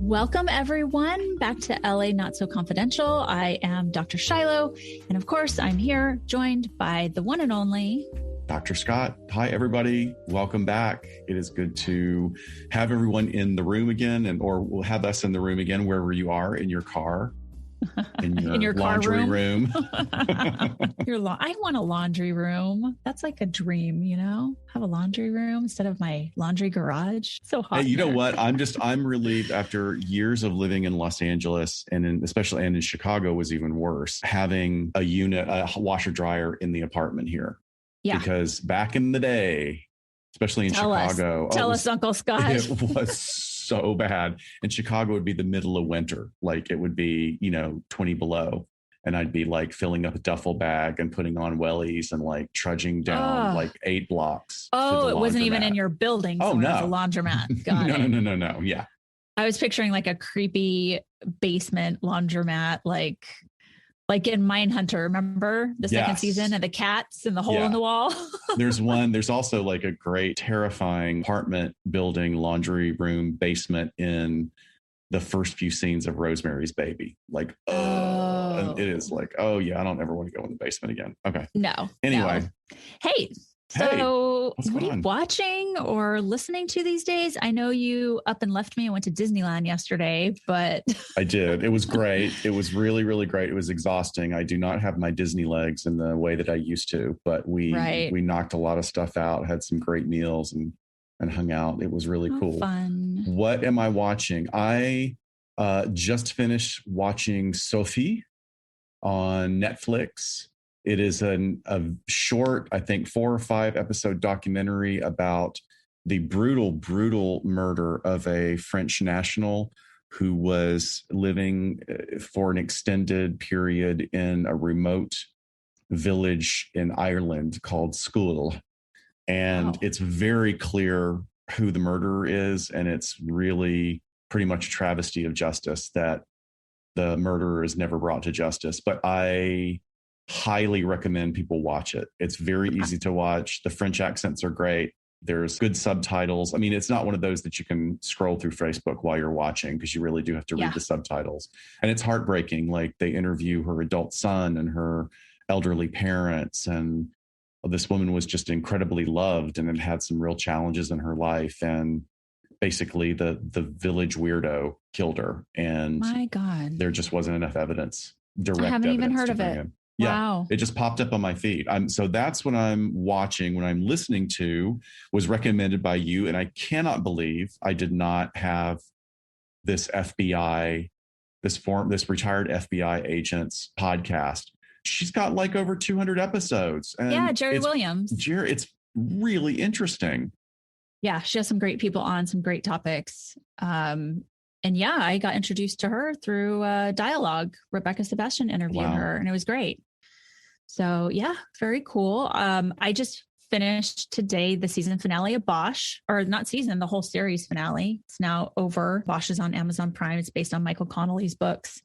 Welcome, everyone, back to LA Not So Confidential. I am Dr. Shiloh, and of course, I'm here joined by the one and only Dr. Scott. Hi, everybody. Welcome back. It is good to have everyone in the room again, or we'll have us in the room again, wherever you are, in your car, in your laundry room. I want a laundry room. That's like a dream, have a laundry room instead of my laundry garage. So hot. Hey, you know what? I'm relieved after years of living in Los Angeles especially in Chicago was even worse, having a washer dryer in the apartment here. Yeah. Because back in the day, especially in Chicago. Tell us, Uncle Scott. It was so bad. And Chicago would be the middle of winter. Like it would be, 20 below. And I'd be like filling up a duffel bag and putting on wellies and like trudging down like 8 blocks. Oh, it wasn't even in your building. Oh, no. It was a laundromat. Got it. No. Yeah. I was picturing like a creepy basement laundromat, like in Mindhunter, remember the second season, and the cats and the hole in the wall? There's also like a great, terrifying apartment building laundry room basement in the first few scenes of Rosemary's Baby. Like, and it is like, I don't ever want to go in the basement again. Okay. No. Anyway. No. Hey, so what are you watching or listening to these days? I know you up and left me and went to Disneyland yesterday, but I did. It was great. It was really, really great. It was exhausting. I do not have my Disney legs in the way that I used to, but we knocked a lot of stuff out, had some great meals and hung out. It was really cool. Fun. What am I watching? I just finished watching Sophie on Netflix. It is a short, I think, 4 or 5 episode documentary about the brutal, brutal murder of a French national who was living for an extended period in a remote village in Ireland called School. And it's very clear who the murderer is. And it's really pretty much a travesty of justice that the murderer is never brought to justice. But I highly recommend people watch it. It's very easy to watch. The French accents are great. There's good subtitles. I mean, it's not one of those that you can scroll through Facebook while you're watching, because you really do have to read the subtitles. And it's heartbreaking. Like they interview her adult son and her elderly parents. And this woman was just incredibly loved and had some real challenges in her life. And basically the village weirdo killed her. And my God, there just wasn't enough evidence. I haven't even heard of it. Yeah, wow. It just popped up on my feed. So that's what I'm watching, what I'm listening to, was recommended by you. And I cannot believe I did not have this retired FBI agent's podcast. She's got like over 200 episodes. And Jerry Williams. It's really interesting. Yeah, she has some great people on, some great topics. And I got introduced to her through Dialogue. Rebecca Sebastian interviewed her, and it was great. So very cool. I just finished today the season finale of Bosch, or not season, the whole series finale. It's now over. Bosch is on Amazon Prime. It's based on Michael Connelly's books.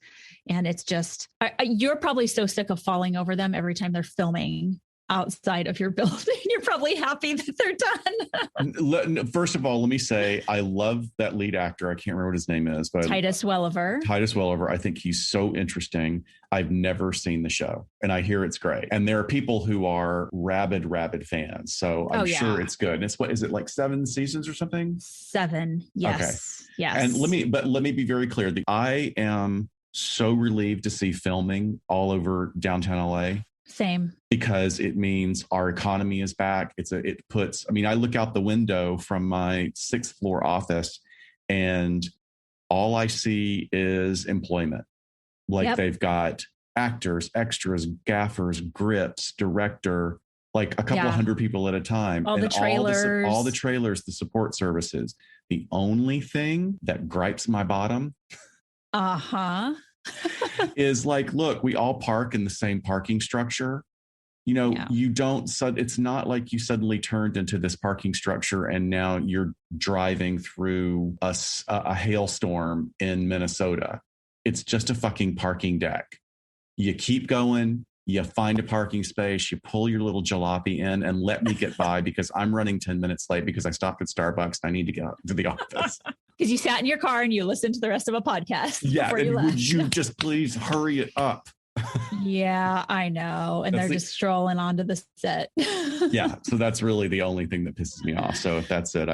And it's just, you're probably so sick of falling over them every time they're filming outside of your building. You're probably happy that they're done. First of all, let me say, I love that lead actor. I can't remember what his name is, but Titus Welliver. I think he's so interesting. I've never seen the show and I hear it's great. And there are people who are rabid fans. So I'm sure it's good. And it's, what is it, like 7 seasons or something? 7. Yes. Okay. Yes. And let me be very clear. I am so relieved to see filming all over downtown LA. Same. Because it means our economy is back. I look out the window from my 6th floor office and all I see is employment. They've got actors, extras, gaffers, grips, director, like a couple hundred people at a time. All the trailers, the support services. The only thing that gripes my bottom is like, look, we all park in the same parking structure. You don't, it's not like you suddenly turned into this parking structure and now you're driving through a hailstorm in Minnesota. It's just a fucking parking deck. You keep going, you find a parking space, you pull your little jalopy in and let me get by because I'm running 10 minutes late because I stopped at Starbucks and I need to get out to the office. Because you sat in your car and you listened to the rest of a podcast. Yeah. Before you left. Would you just please hurry it up? Yeah, I know. And they're just strolling onto the set. Yeah. So that's really the only thing that pisses me off. So if that's it,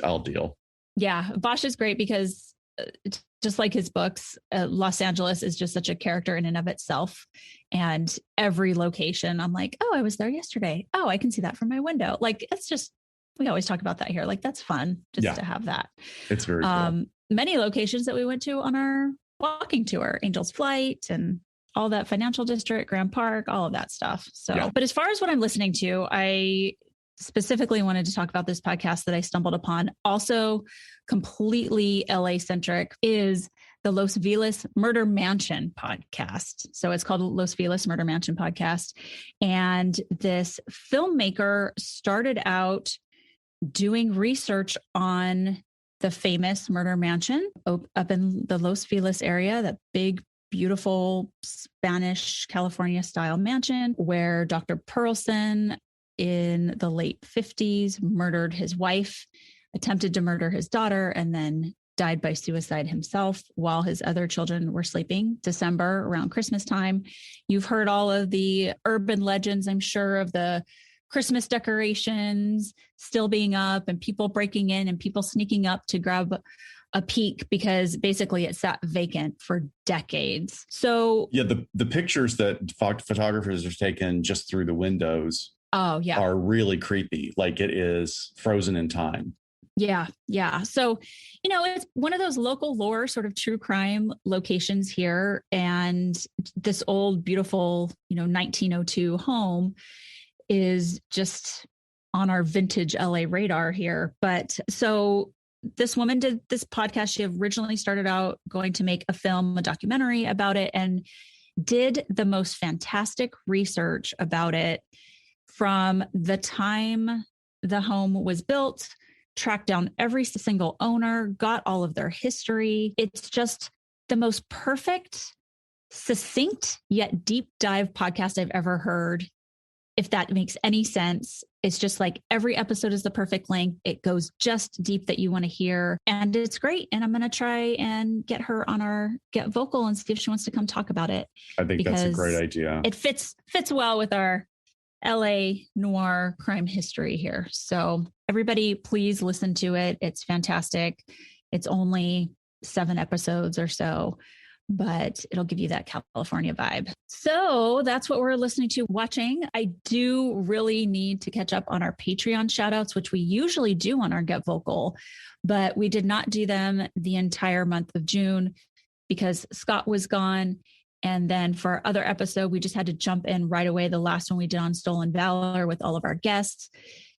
I'll deal. Yeah. Bosch is great because just like his books, Los Angeles is just such a character in and of itself. And every location, I'm like, oh, I was there yesterday. Oh, I can see that from my window. Like, it's just, we always talk about that here. Like, that's fun just to have that. It's very cool. Many locations that we went to on our walking tour, Angel's Flight and all that, Financial District, Grand Park, all of that stuff. So, but as far as what I'm listening to, I specifically wanted to talk about this podcast that I stumbled upon, also completely LA centric, is the Los Feliz Murder Mansion podcast. So it's called Los Feliz Murder Mansion podcast. And this filmmaker started out doing research on the famous murder mansion up in the Los Feliz area, that big, beautiful Spanish California style mansion where Dr. Perelson in the late 50s murdered his wife, attempted to murder his daughter, and then died by suicide himself while his other children were sleeping. December, around Christmas time. You've heard all of the urban legends, I'm sure, of the Christmas decorations still being up and people breaking in and people sneaking up to grab a peek because basically it sat vacant for decades. So yeah, the pictures that photographers are taking just through the windows are really creepy. Like it is frozen in time. Yeah. Yeah. So, it's one of those local lore sort of true crime locations here. And this old, beautiful, 1902 home is just on our vintage LA radar here. But so this woman did this podcast. She originally started out going to make a documentary about it, and did the most fantastic research about it from the time the home was built, tracked down every single owner, got all of their history. It's just the most perfect, succinct, yet deep dive podcast I've ever heard. If that makes any sense, it's just like every episode is the perfect length. It goes just deep that you want to hear. And it's great. And I'm going to try and get her on our Get Vocal and see if she wants to come talk about it. I think that's a great idea. It fits well with our LA noir crime history here. So everybody, please listen to it. It's fantastic. It's only 7 episodes or so, but it'll give you that California vibe. So that's what we're listening to, watching. I do really need to catch up on our Patreon shout outs, which we usually do on our Get Vocal, but we did not do them the entire month of June because Scott was gone. And then for our other episode, we just had to jump in right away. The last one we did on Stolen Valor with all of our guests.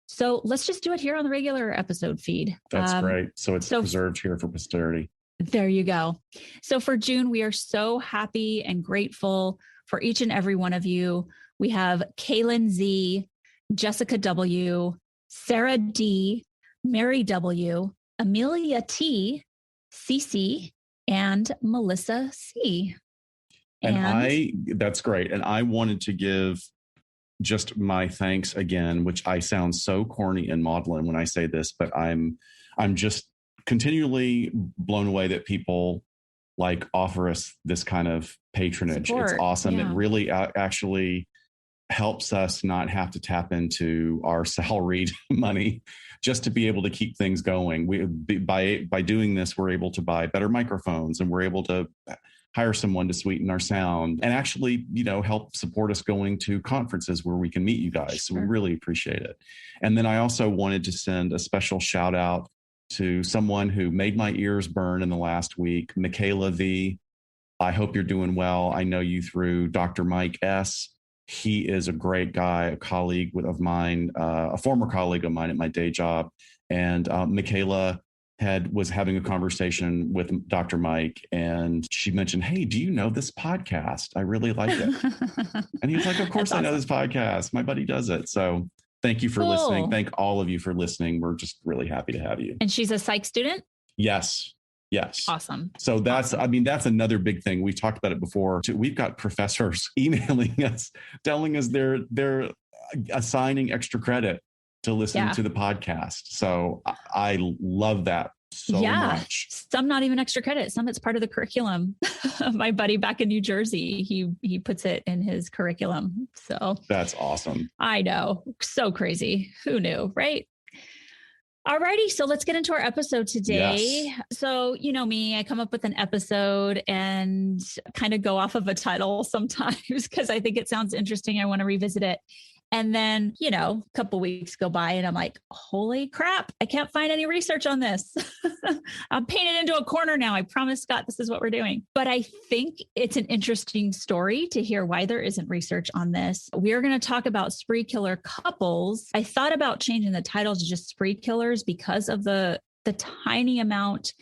So let's just do it here on the regular episode feed. That's great. So it's preserved here for posterity. There you go. So for June, we are so happy and grateful for each and every one of you. We have Kaylin Z, Jessica W, Sarah D, Mary W, Amelia T, Cece, and Melissa C. And that's great. And I wanted to give just my thanks again, which I sound so corny and maudlin when I say this, but I'm just continually blown away that people like offer us this kind of patronage. Support. It's awesome. Yeah. It really actually helps us not have to tap into our salaried money just to be able to keep things going. By doing this, we're able to buy better microphones, and we're able to hire someone to sweeten our sound and actually, help support us going to conferences where we can meet you guys. Sure. So we really appreciate it. And then I also wanted to send a special shout out to someone who made my ears burn in the last week, Michaela V. I hope you're doing well. I know you through Dr. Mike S. He is a great guy, a colleague of mine, a former colleague of mine at my day job. And Michaela was having a conversation with Dr. Mike, and she mentioned, "Hey, do you know this podcast? I really like it." And he was like, "Of course I know this podcast. My buddy does it." So thank you for listening. Thank all of you for listening. We're just really happy to have you. And she's a psych student? Yes. Awesome. So that's another big thing. We've talked about it before. We've got professors emailing us, telling us they're assigning extra credit to listen to the podcast. So I love that so Yeah. much. Some not even extra credit. Some it's part of the curriculum. My buddy back in New Jersey, he puts it in his curriculum. So that's awesome. I know. So crazy. Who knew, right? Alrighty, so let's get into our episode today. Yes. So, you know me, I come up with an episode and kind of go off of a title sometimes because I think it sounds interesting. I want to revisit it. And then, you know, a couple weeks go by and I'm like, holy crap, I can't find any research on this. I'm painted into a corner now. I promise, Scott, this is what we're doing. But I think it's an interesting story to hear why there isn't research on this. We are going to talk about spree killer couples. I thought about changing the title to just spree killers because of the tiny amount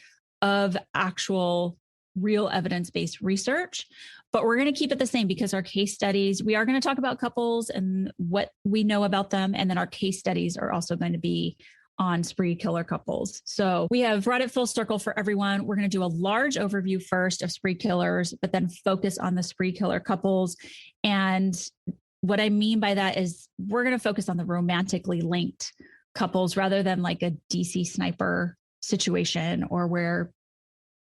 of actual real evidence-based research. But we're going to keep it the same because our case studies, we are going to talk about couples and what we know about them. And then our case studies are also going to be on spree killer couples. So we have brought it full circle for everyone. We're going to do a large overview first of spree killers, but then focus on the spree killer couples. And what I mean by that is we're going to focus on the romantically linked couples rather than like a DC sniper situation or where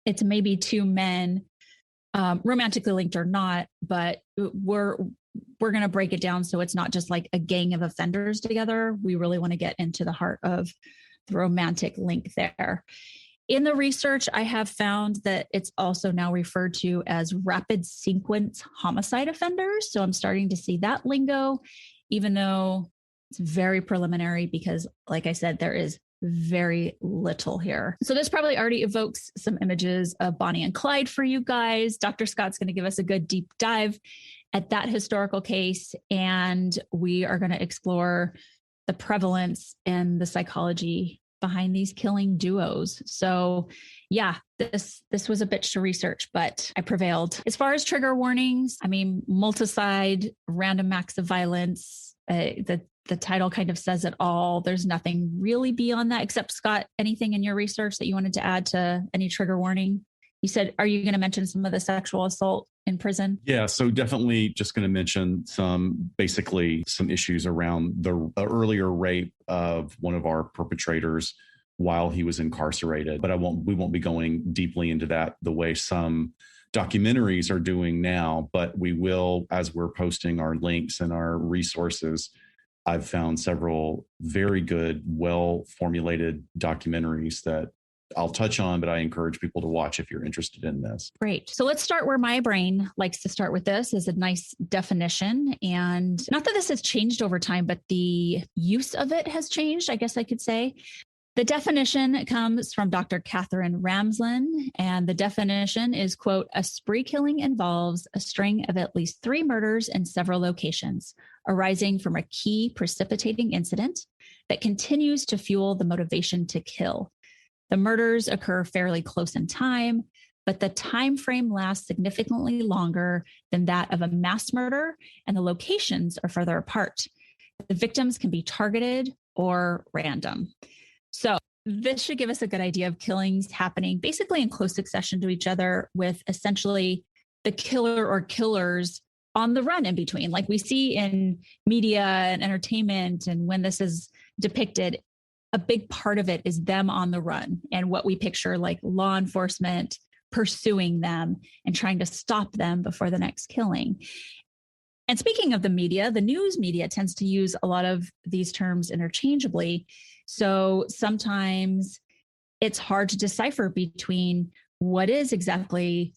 it's maybe two men romantically linked or not, but we're going to break it down so it's not just like a gang of offenders together. We really want to get into the heart of the romantic link there. In the research, I have found that it's also now referred to as rapid sequence homicide offenders. So I'm starting to see that lingo, even though it's very preliminary because, like I said, there is very little here. So this probably already evokes some images of Bonnie and Clyde for you guys. Dr. Scott's going to give us a good deep dive at that historical case. And we are going to explore the prevalence and the psychology behind these killing duos. So yeah, this was a bitch to research, but I prevailed. As far as trigger warnings, I mean, multicide, random acts of violence, the title kind of says it all. There's nothing really beyond that, except Scott, anything in your research that you wanted to add to any trigger warning? You said, are you going to mention some of the sexual assault in prison? Yeah, so definitely just going to mention some issues around the earlier rape of one of our perpetrators while he was incarcerated. But we won't be going deeply into that the way some documentaries are doing now, but we will, as we're posting our links and our resources. I've found several very good, well-formulated documentaries that I'll touch on, but I encourage people to watch if you're interested in this. Great. So let's start where my brain likes to start with this is a nice definition. And not that this has changed over time, but the use of it has changed, I guess I could say. The definition comes from Dr. Catherine Ramsland, and the definition is, quote, a spree killing involves a string of at least 3 murders in several locations, arising from a key precipitating incident that continues to fuel the motivation to kill. The murders occur fairly close in time, but the time frame lasts significantly longer than that of a mass murder, and the locations are further apart. The victims can be targeted or random. So this should give us a good idea of killings happening basically in close succession to each other with essentially the killer or killers on the run in between, like we see in media and entertainment. And when this is depicted, a big part of it is them on the run and what we picture like law enforcement pursuing them and trying to stop them before the next killing. And speaking of the media, the news media tends to use a lot of these terms interchangeably. So sometimes it's hard to decipher between what is exactly,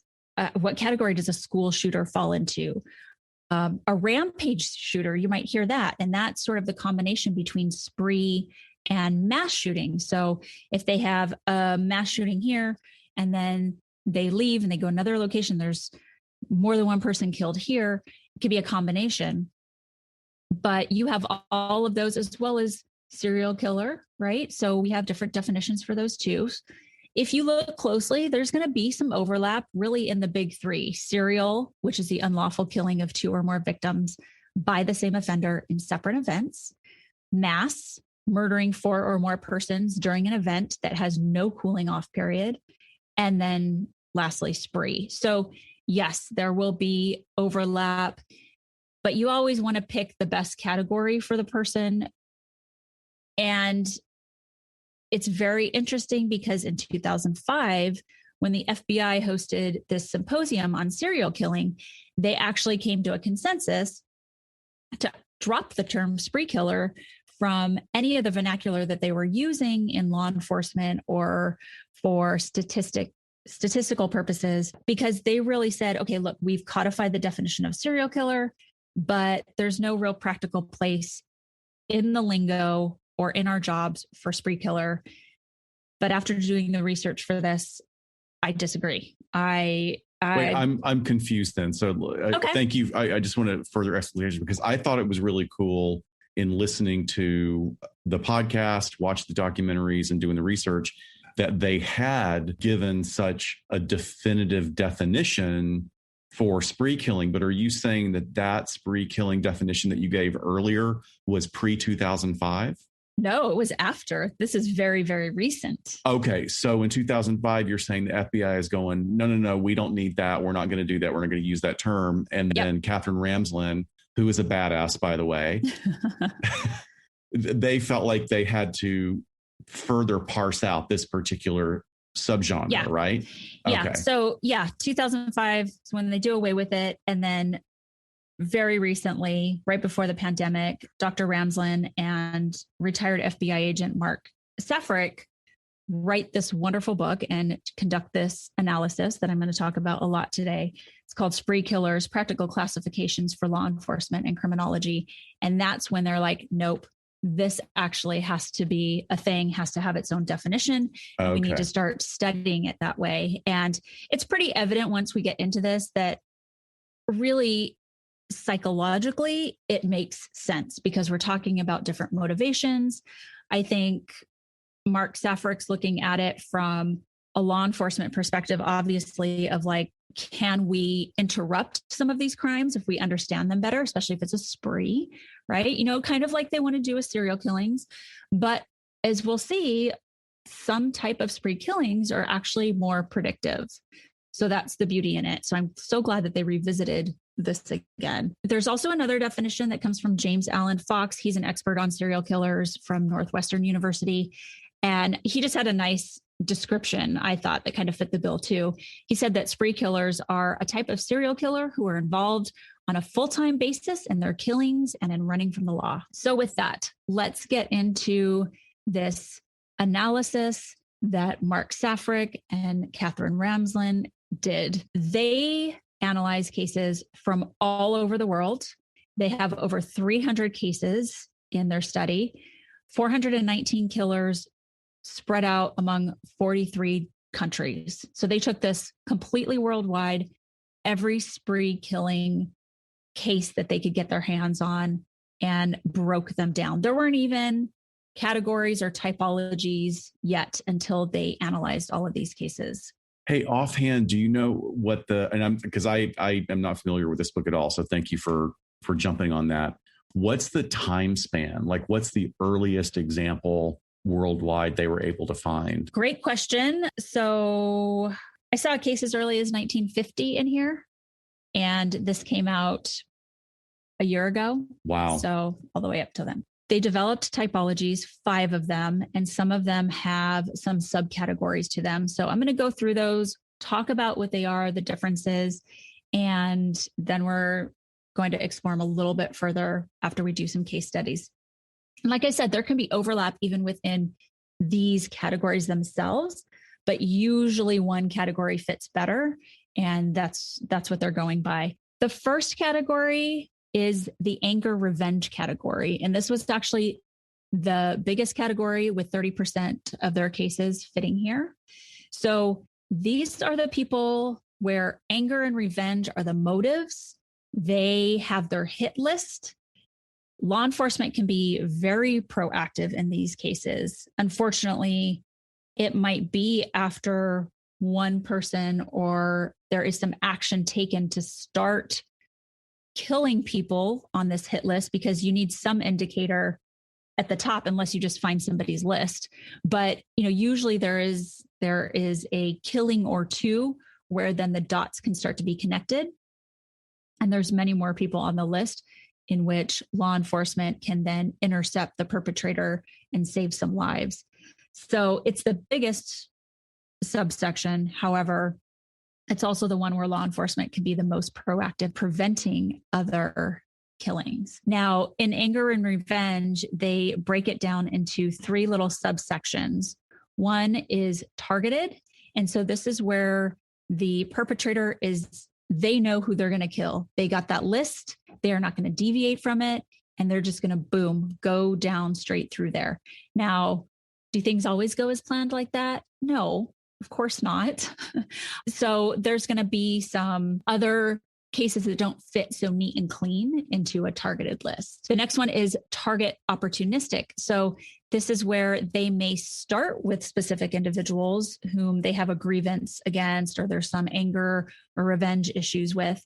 what category does a school shooter fall into? A rampage shooter, you might hear that. And that's sort of the combination between spree and mass shooting. So if they have a mass shooting here and then they leave and they go another location, there's more than one person killed here, it could be a combination. But you have all of those as well as serial killer, right? So we have different definitions for those too. If you look closely, there's going to be some overlap really in the big 3. Serial, which is the unlawful killing of 2 or more victims by the same offender in separate events. Mass, murdering 4 or more persons during an event that has no cooling off period. And then lastly, spree. So yes, there will be overlap, but you always want to pick the best category for the person. And it's very interesting because in 2005, when the FBI hosted this symposium on serial killing, they actually came to a consensus to drop the term spree killer from any of the vernacular that they were using in law enforcement or for statistical purposes, because they really said, okay, look, we've codified the definition of serial killer, but there's no real practical place in the lingo or in our jobs for spree killer. But after doing the research for this, I disagree. Wait, I'm confused then. So okay. Thank you. I just want to further explanation because I thought it was really cool in listening to the podcast, watch the documentaries and doing the research that they had given such a definitive definition for spree killing. But are you saying that spree killing definition that you gave earlier was pre-2005? No, it was after. This is very, very recent. Okay. So in 2005, you're saying the FBI is going, no, we don't need that. We're not going to do that. We're not going to use that term. And then Katherine Ramsland, who is a badass, by the way, they felt like they had to further parse out this particular subgenre, right? Yeah. Okay. So 2005 is when they do away with it. And then very recently, right before the pandemic, Dr. Ramsland and retired FBI agent Mark Safaric write this wonderful book and conduct this analysis that I'm going to talk about a lot today. It's called Spree Killers, Practical Classifications for Law Enforcement and Criminology. And that's when they're like, nope, this actually has to be a thing, has to have its own definition. Okay. We need to start studying it that way. And it's pretty evident once we get into this that really psychologically, it makes sense because we're talking about different motivations. I think Mark Safaric's looking at it from a law enforcement perspective, obviously, of like, can we interrupt some of these crimes if we understand them better, especially if it's a spree, right? Kind of like they want to do with serial killings. But as we'll see, some type of spree killings are actually more predictive. So that's the beauty in it. So I'm so glad that they revisited this again. There's also another definition that comes from James Allen Fox. He's an expert on serial killers from Northwestern University. And he just had a nice description, I thought, that kind of fit the bill too. He said that spree killers are a type of serial killer who are involved on a full-time basis in their killings and in running from the law. So with that, let's get into this analysis that Mark Safaric and Katherine Ramsland did. They analyze cases from all over the world. They have over 300 cases in their study, 419 killers spread out among 43 countries. So they took this completely worldwide, every spree killing case that they could get their hands on and broke them down. There weren't even categories or typologies yet until they analyzed all of these cases. Hey, offhand, do you know what because I am not familiar with this book at all. So thank you for jumping on that. What's the time span? Like, what's the earliest example worldwide they were able to find? Great question. So I saw a case as early as 1950 in here, and this came out a year ago. Wow. So all the way up to then. They developed typologies, 5 of them, and some of them have some subcategories to them. So I'm going to go through those, talk about what they are, the differences, and then we're going to explore them a little bit further after we do some case studies. And like I said, there can be overlap even within these categories themselves, but usually one category fits better, and that's what they're going by. The first category is the anger revenge category. And this was actually the biggest category with 30% of their cases fitting here. So these are the people where anger and revenge are the motives. They have their hit list. Law enforcement can be very proactive in these cases. Unfortunately, it might be after one person or there is some action taken to start killing people on this hit list, because you need some indicator at the top unless you just find somebody's list. But usually there is a killing or two where then the dots can start to be connected, and there's many more people on the list in which law enforcement can then intercept the perpetrator and save some lives. So it's the biggest subsection. However, it's also the one where law enforcement can be the most proactive, preventing other killings. Now, in anger and revenge, they break it down into three little subsections. One is targeted. And so this is where the perpetrator is, they know who they're going to kill. They got that list. They are not going to deviate from it. And they're just going to, boom, go down straight through there. Now, do things always go as planned like that? No, of course not. So there's going to be some other cases that don't fit so neat and clean into a targeted list. The next one is target opportunistic. So this is where they may start with specific individuals whom they have a grievance against, or there's some anger or revenge issues with,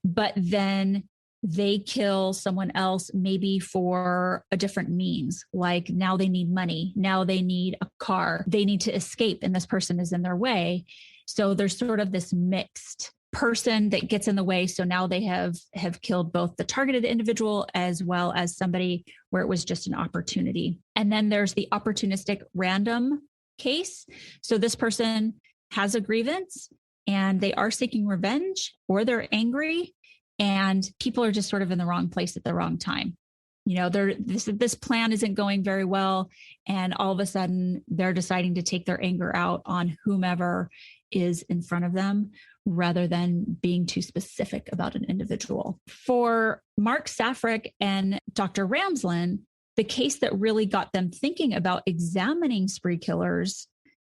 but then they kill someone else maybe for a different means. Like now they need money. Now they need a car. They need to escape and this person is in their way. So there's sort of this mixed person that gets in the way. So now they have killed both the targeted individual as well as somebody where it was just an opportunity. And then there's the opportunistic random case. So this person has a grievance and they are seeking revenge, or they're angry, and people are just sort of in the wrong place at the wrong time. You know, this plan isn't going very well, and all of a sudden they're deciding to take their anger out on whomever is in front of them, rather than being too specific about an individual. For Mark Safrick and Dr. Ramsland, the case that really got them thinking about examining spree killers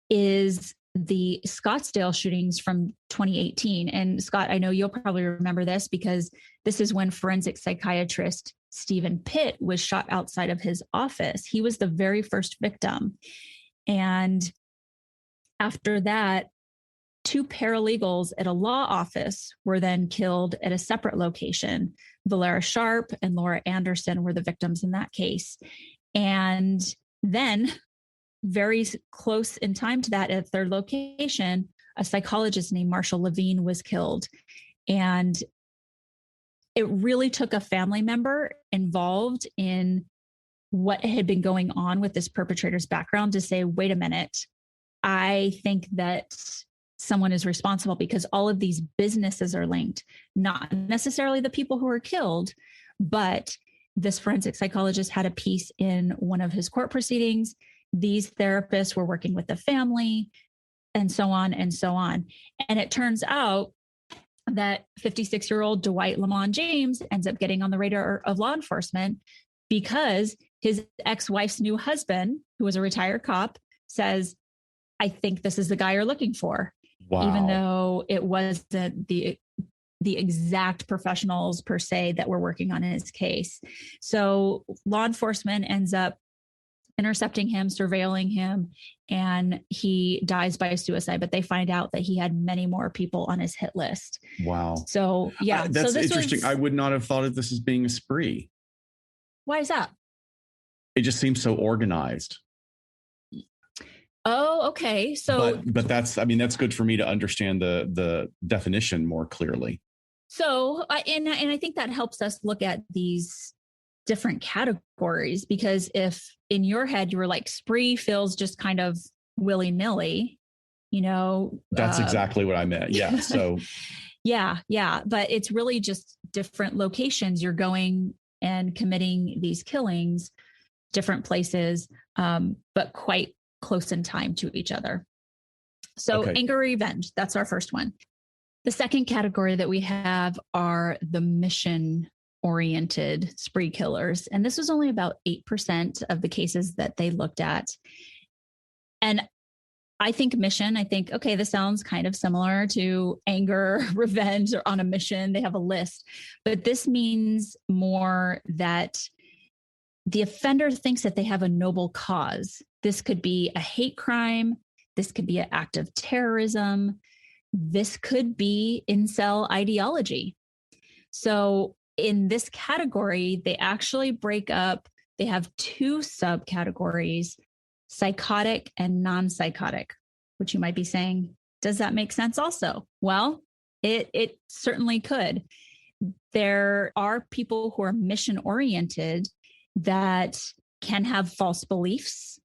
is the Scottsdale shootings from 2018. And Scott, I know you'll probably remember this because this is when forensic psychiatrist Stephen Pitt was shot outside of his office. He was the very first victim. And after that, two paralegals at a law office were then killed at a separate location. Valera Sharp and Laura Anderson were the victims in that case. And then very close in time to that, at their location, a psychologist named Marshall Levine was killed. And it really took a family member involved in what had been going on with this perpetrator's background to say, wait a minute, I think that someone is responsible, because all of these businesses are linked, not necessarily the people who were killed, but this forensic psychologist had a piece in one of his court proceedings. These therapists were working with the family, and so on and so on. And it turns out that 56-year-old Dwight Lamont James ends up getting on the radar of law enforcement because his ex-wife's new husband, who was a retired cop, says, I think this is the guy you're looking for. Wow. Even though it wasn't the exact professionals per se that were working on his case. So law enforcement ends up intercepting him, surveilling him, and he dies by suicide. But they find out that he had many more people on his hit list. Wow. So yeah, that's so interesting. I would not have thought of this as being a spree. Why is that? It just seems so organized. Oh, okay. So, but that's good for me to understand the definition more clearly. So, and I think that helps us look at these different categories, because if in your head you were like, spree feels just kind of willy-nilly, you know. That's exactly what I meant. Yeah. So. yeah. But it's really just different locations. You're going and committing these killings, different places, but quite close in time to each other. So okay. Anger, revenge, that's our first one. The second category that we have are the mission-oriented spree killers. And this was only about 8% of the cases that they looked at. And I think mission, okay, this sounds kind of similar to anger, revenge, or on a mission. They have a list. But this means more that the offender thinks that they have a noble cause. This could be a hate crime. This could be an act of terrorism. This could be incel ideology. So in this category, they actually break up. They have two subcategories, psychotic and non-psychotic, which you might be saying, does that make sense also? Well, it certainly could. There are people who are mission-oriented that can have false beliefs,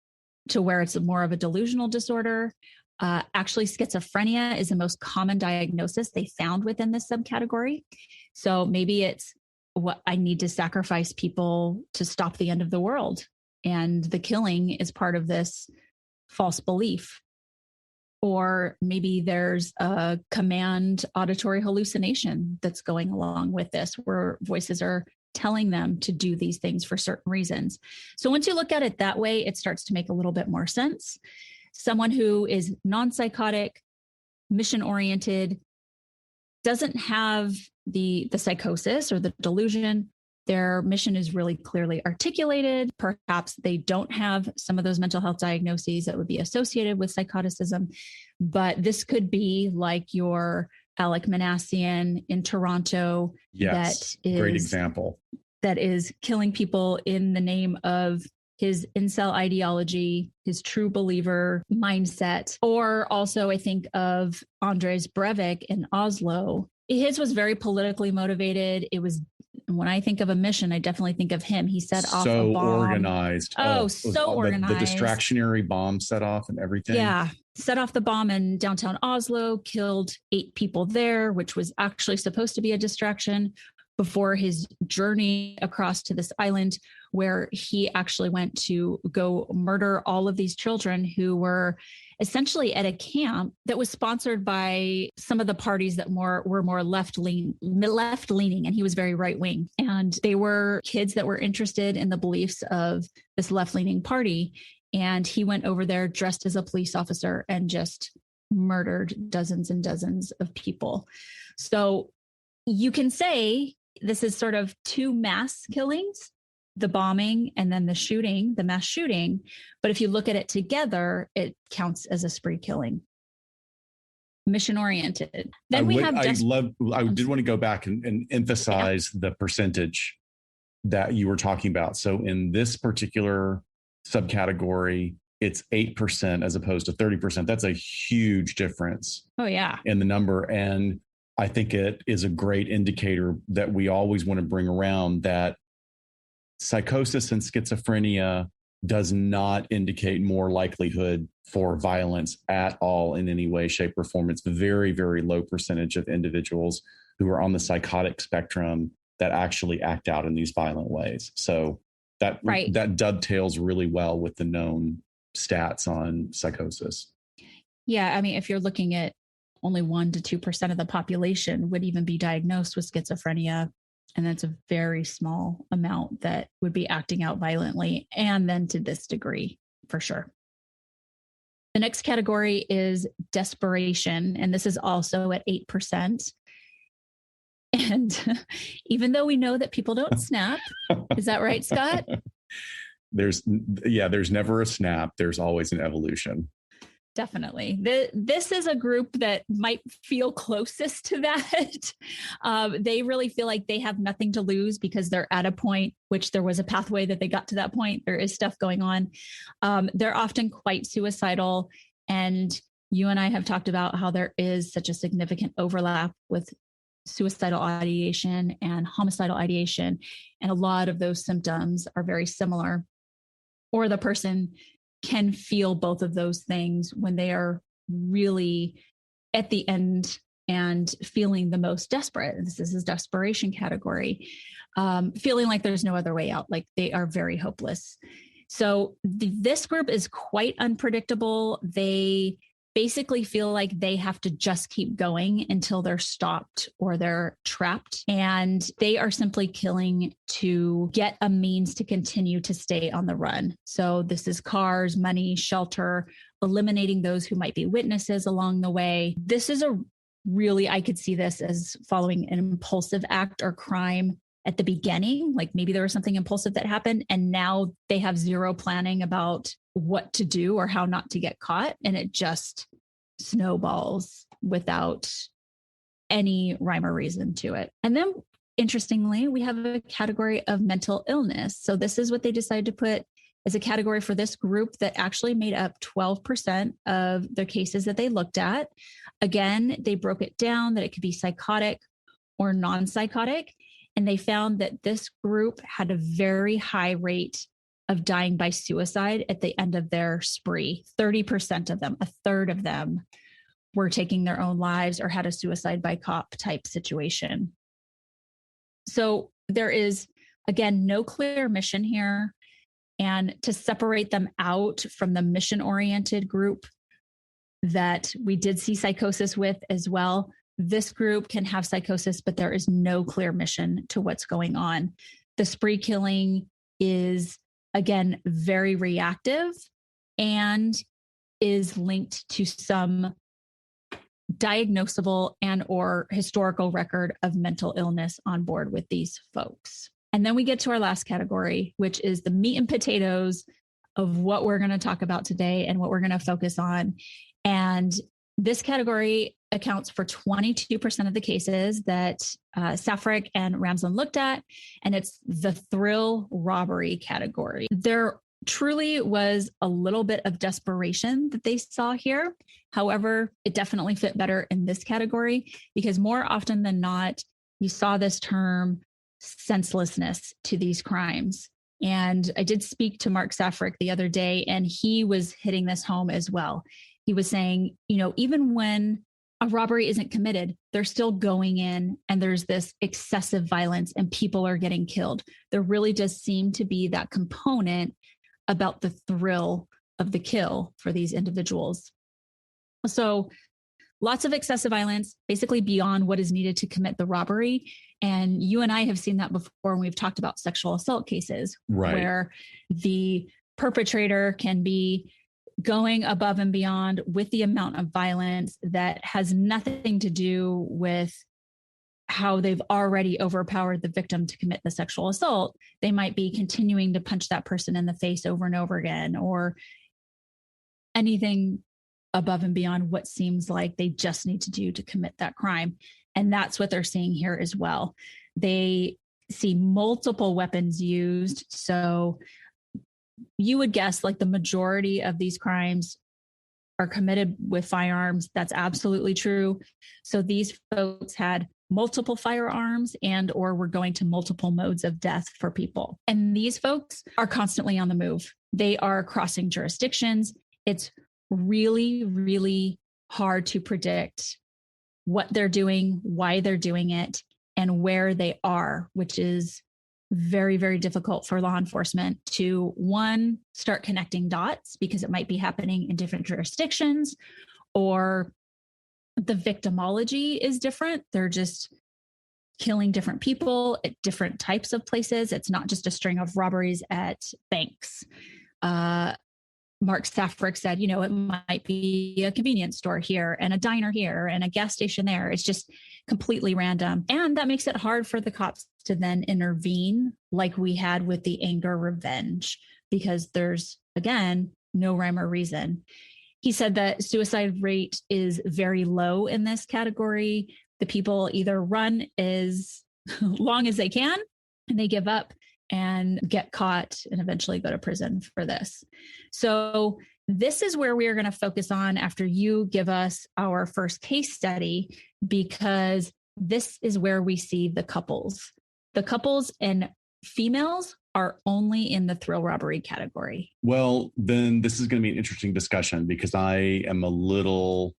to where it's more of a delusional disorder. Actually, schizophrenia is the most common diagnosis they found within this subcategory. So maybe it's what I need to sacrifice people to stop the end of the world. And the killing is part of this false belief. Or maybe there's a command auditory hallucination that's going along with this, where voices are telling them to do these things for certain reasons. So once you look at it that way, it starts to make a little bit more sense. Someone who is non-psychotic, mission-oriented, doesn't have the psychosis or the delusion. Their mission is really clearly articulated. Perhaps they don't have some of those mental health diagnoses that would be associated with psychoticism, but this could be like your Alec Manassian in Toronto. Yes, great example. That is killing people in the name of his incel ideology, his true believer mindset. Or also I think of Andres Breivik in Oslo. His was very politically motivated. It was, when I think of a mission, I definitely think of him. He set off a bomb. Organized. So organized. The distractionary bomb set off and everything. Yeah. Set off the bomb in downtown Oslo, killed 8 people there, which was actually supposed to be a distraction before his journey across to this island, where he actually went to go murder all of these children who were essentially at a camp that was sponsored by some of the parties that were more left-leaning, and he was very right-wing. And they were kids that were interested in the beliefs of this left-leaning party. And he went over there dressed as a police officer and just murdered dozens and dozens of people. So you can say this is sort of 2 mass killings, the bombing and then the shooting, the mass shooting. But if you look at it together, it counts as a spree killing. Mission oriented. Then I did want to go back and emphasize the percentage that you were talking about. So in this particular subcategory, it's 8% as opposed to 30%. That's a huge difference. Oh, yeah. In the number. And I think it is a great indicator that we always want to bring around, that psychosis and schizophrenia does not indicate more likelihood for violence at all in any way, shape, or form. It's a very, very low percentage of individuals who are on the psychotic spectrum that actually act out in these violent ways. So that dovetails really well with the known stats on psychosis. Yeah. I mean, if you're looking at only 1 to 2% of the population would even be diagnosed with schizophrenia. And that's a very small amount that would be acting out violently, and then to this degree, for sure. The next category is desperation, and this is also at 8%. And even though we know that people don't snap, is that right, Scott? There's never a snap. There's always an evolution. Definitely. This is a group that might feel closest to that. They really feel like they have nothing to lose because they're at a point, which there was a pathway that they got to that point. There is stuff going on. They're often quite suicidal. And you and I have talked about how there is such a significant overlap with suicidal ideation and homicidal ideation. And a lot of those symptoms are very similar. Or the person can feel both of those things when they are really at the end and feeling the most desperate. This is a desperation category, feeling like there's no other way out, like they are very hopeless. So this group is quite unpredictable. They basically feel like they have to just keep going until they're stopped or they're trapped. And they are simply killing to get a means to continue to stay on the run. So this is cars, money, shelter, eliminating those who might be witnesses along the way. This is I could see this as following an impulsive act or crime at the beginning. Like maybe there was something impulsive that happened and now they have zero planning about what to do or how not to get caught. And it just snowballs without any rhyme or reason to it. And then interestingly, we have a category of mental illness. So this is what they decided to put as a category for this group that actually made up 12% of the cases that they looked at. Again, they broke it down that it could be psychotic or non-psychotic. And they found that this group had a very high rate of dying by suicide at the end of their spree. 30% of them, a third of them, were taking their own lives or had a suicide by cop type situation. So there is, again, no clear mission here. And to separate them out from the mission-oriented group that we did see psychosis with as well, this group can have psychosis, but there is no clear mission to what's going on. The spree killing is, again, very reactive and is linked to some diagnosable and or historical record of mental illness on board with these folks. And then we get to our last category, which is the meat and potatoes of what we're going to talk about today and what we're going to focus on. And this category accounts for 22% of the cases that Safrac and Ramsland looked at, and it's the thrill robbery category. There truly was a little bit of desperation that they saw here. However, it definitely fit better in this category because more often than not, you saw this term senselessness to these crimes. And I did speak to Mark Safrac the other day, and he was hitting this home as well. He was saying, even when a robbery isn't committed, they're still going in and there's this excessive violence and people are getting killed. There really does seem to be that component about the thrill of the kill for these individuals. So lots of excessive violence, basically beyond what is needed to commit the robbery. And you and I have seen that before when we've talked about sexual assault cases, right, where the perpetrator can be going above and beyond with the amount of violence that has nothing to do with how they've already overpowered the victim to commit the sexual assault. They might be continuing to punch that person in the face over and over again, or anything above and beyond what seems like they just need to do to commit that crime. And that's what they're seeing here as well. They see multiple weapons used. So you would guess like the majority of these crimes are committed with firearms. That's absolutely true. So these folks had multiple firearms and or were going to multiple modes of death for people. And these folks are constantly on the move. They are crossing jurisdictions. It's really, really hard to predict what they're doing, why they're doing it, and where they are, which is very, very difficult for law enforcement to, one, start connecting dots because it might be happening in different jurisdictions, or the victimology is different. They're just killing different people at different types of places. It's not just a string of robberies at banks. Mark Safrac said, it might be a convenience store here and a diner here and a gas station there. It's just completely random. And that makes it hard for the cops to then intervene like we had with the anger revenge, because there's, again, no rhyme or reason. He said that suicide rate is very low in this category. The people either run as long as they can and they give up and get caught and eventually go to prison for this. So this is where we are going to focus on after you give us our first case study, because this is where we see the couples. The couples and females are only in the thrill robbery category. Well, then this is going to be an interesting discussion because I am a little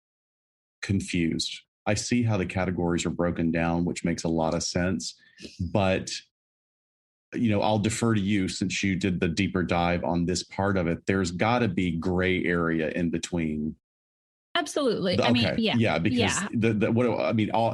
confused. I see how the categories are broken down, which makes a lot of sense, but I'll defer to you since you did the deeper dive on this part of it. There's got to be gray area in between. Absolutely. Because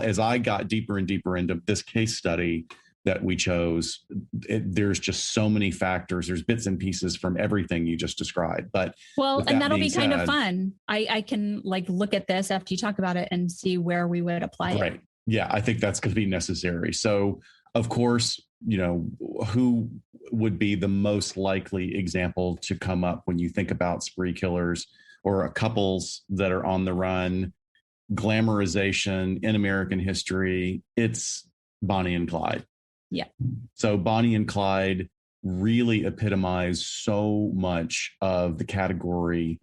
as I got deeper and deeper into this case study that we chose, there's just so many factors. There's bits and pieces from everything you just described. But and that'll be kind of fun. I can look at this after you talk about it and see where we would apply it. Right. Yeah, I think that's going to be necessary. So, of course, who would be the most likely example to come up when you think about spree killers or couples that are on the run, glamorization in American history? It's Bonnie and Clyde. Yeah. So Bonnie and Clyde really epitomize so much of the category,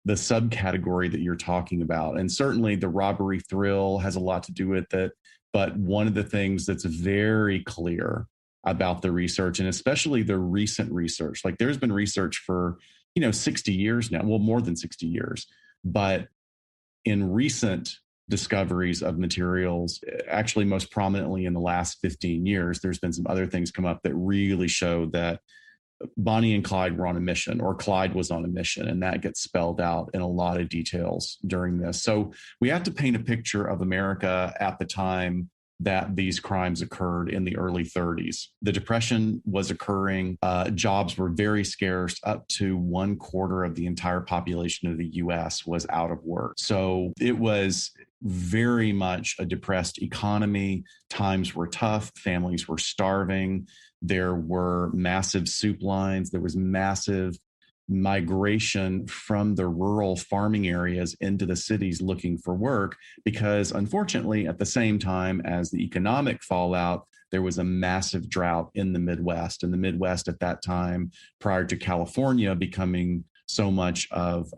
the subcategory that you're talking about. And certainly the robbery thrill has a lot to do with it. But one of the things that's very clear about the research, and especially the recent research. Like there's been research for, 60 years now, well, more than 60 years, but in recent discoveries of materials, actually most prominently in the last 15 years, there's been some other things come up that really show that Bonnie and Clyde were on a mission, or Clyde was on a mission, and that gets spelled out in a lot of details during this. So we have to paint a picture of America at the time that these crimes occurred in the early 30s. The Depression was occurring. Jobs were very scarce. Up to 1/4 of the entire population of the US was out of work. So it was very much a depressed economy. Times were tough. Families were starving. There were massive soup lines. There was massive migration from the rural farming areas into the cities looking for work, because unfortunately, at the same time as the economic fallout, there was a massive drought in the Midwest. And the Midwest at that time, prior to California becoming so much of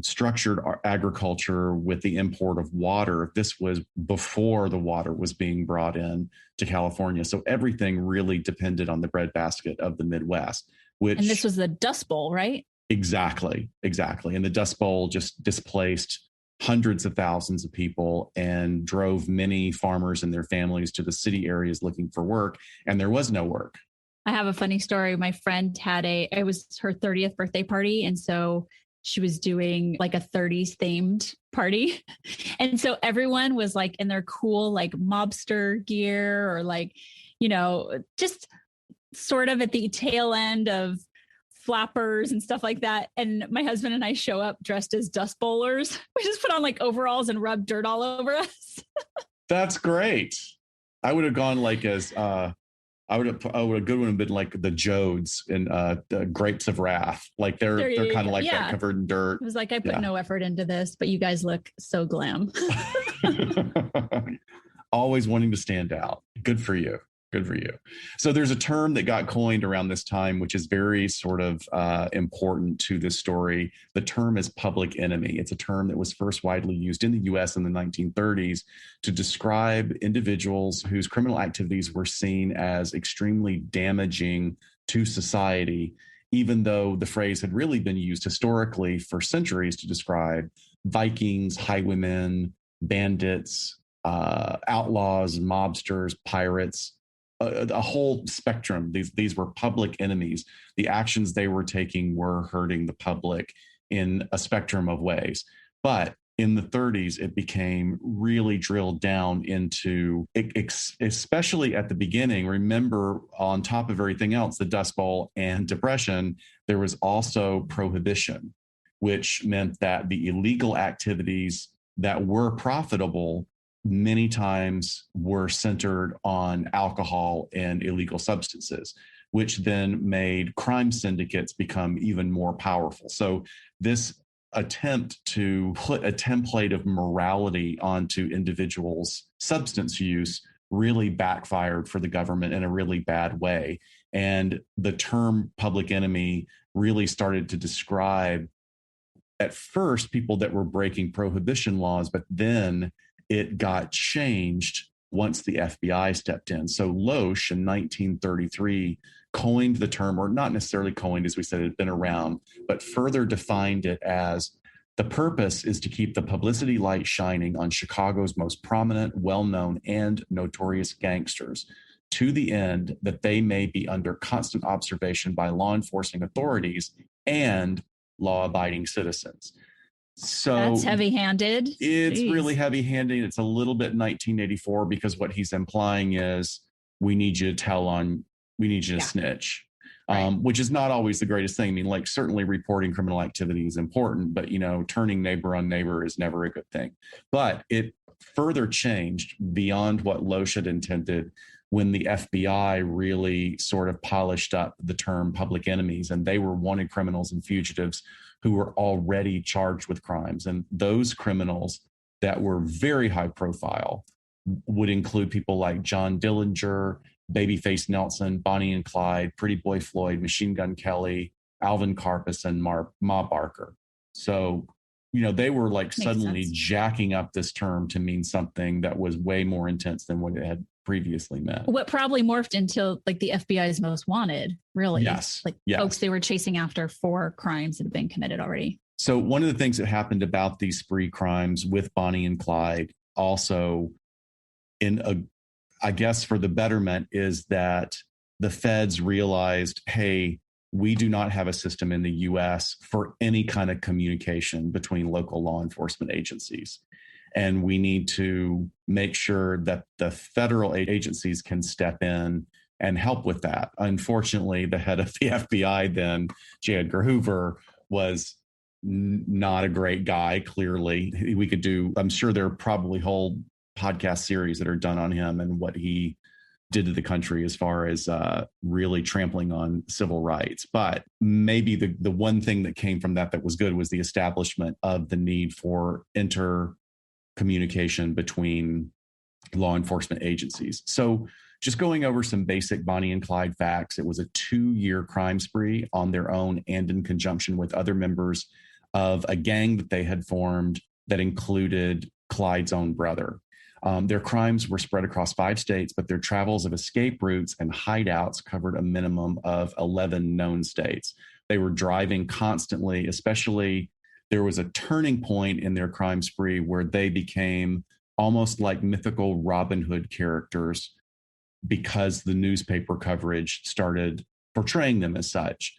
structured agriculture with the import of water, this was before the water was being brought in to California. So everything really depended on the breadbasket of the Midwest. And this was the Dust Bowl, right? Exactly. And the Dust Bowl just displaced hundreds of thousands of people and drove many farmers and their families to the city areas looking for work. And there was no work. I have a funny story. My friend it was her 30th birthday party. And so she was doing like a 30s themed party. And so everyone was like in their cool, like mobster gear, or like, just sort of at the tail end of flappers and stuff like that. And my husband and I show up dressed as dust bowlers. We just put on like overalls and rub dirt all over us. That's great. I would have gone like as a good one would have been like the Jodes in the Grapes of Wrath. Like they're kind of like that, covered in dirt. It was like, I put no effort into this, but you guys look so glam. Always wanting to stand out. Good for you. So there's a term that got coined around this time, which is very sort of important to this story. The term is public enemy. It's a term that was first widely used in the US in the 1930s to describe individuals whose criminal activities were seen as extremely damaging to society, even though the phrase had really been used historically for centuries to describe Vikings, highwaymen, bandits, outlaws, mobsters, pirates, a whole spectrum. These were public enemies. The actions they were taking were hurting the public in a spectrum of ways. But in the 30s, it became really drilled down into, especially at the beginning. Remember, on top of everything else, the Dust Bowl and Depression, there was also prohibition, which meant that the illegal activities that were profitable many times were centered on alcohol and illegal substances, which then made crime syndicates become even more powerful. So this attempt to put a template of morality onto individuals' substance use really backfired for the government in a really bad way. And the term public enemy really started to describe, at first, people that were breaking prohibition laws, but then it got changed once the FBI stepped in. So Loesch in 1933 coined the term, or not necessarily coined, as we said, it had been around, but further defined it as the purpose is to keep the publicity light shining on Chicago's most prominent, well-known, and notorious gangsters, to the end that they may be under constant observation by law enforcing authorities and law-abiding citizens. So that's heavy-handed. It's really heavy-handed. It's a little bit 1984, because what he's implying is we need you to snitch, right. Which is not always the greatest thing. I mean, like, certainly reporting criminal activity is important, but, turning neighbor on neighbor is never a good thing. But it further changed beyond what Loesch had intended when the FBI really sort of polished up the term public enemies, and they were wanted criminals and fugitives who were already charged with crimes. And those criminals that were very high profile would include people like John Dillinger, Babyface Nelson, Bonnie and Clyde, Pretty Boy Floyd, Machine Gun Kelly, Alvin Karpis, and Ma Barker. So, they were like suddenly jacking up this term to mean something that was way more intense than what it had previously met. What probably morphed into like the FBI's most wanted, really. Yes. Like yes. folks they were chasing after for crimes that have been committed already. So one of the things that happened about these spree crimes with Bonnie and Clyde, also I guess for the betterment, is that the feds realized, hey, we do not have a system in the US for any kind of communication between local law enforcement agencies. And we need to make sure that the federal agencies can step in and help with that. Unfortunately, the head of the FBI then, J. Edgar Hoover, was not a great guy, clearly. I'm sure there are probably whole podcast series that are done on him and what he did to the country as far as really trampling on civil rights. But maybe the one thing that came from that was good was the establishment of the need for intercommunication between law enforcement agencies. So just going over some basic Bonnie and Clyde facts, it was a 2-year crime spree on their own and in conjunction with other members of a gang that they had formed that included Clyde's own brother. Their crimes were spread across 5 states, but their travels of escape routes and hideouts covered a minimum of 11 known states. They were driving constantly, especially there was a turning point in their crime spree where they became almost like mythical Robin Hood characters because the newspaper coverage started portraying them as such.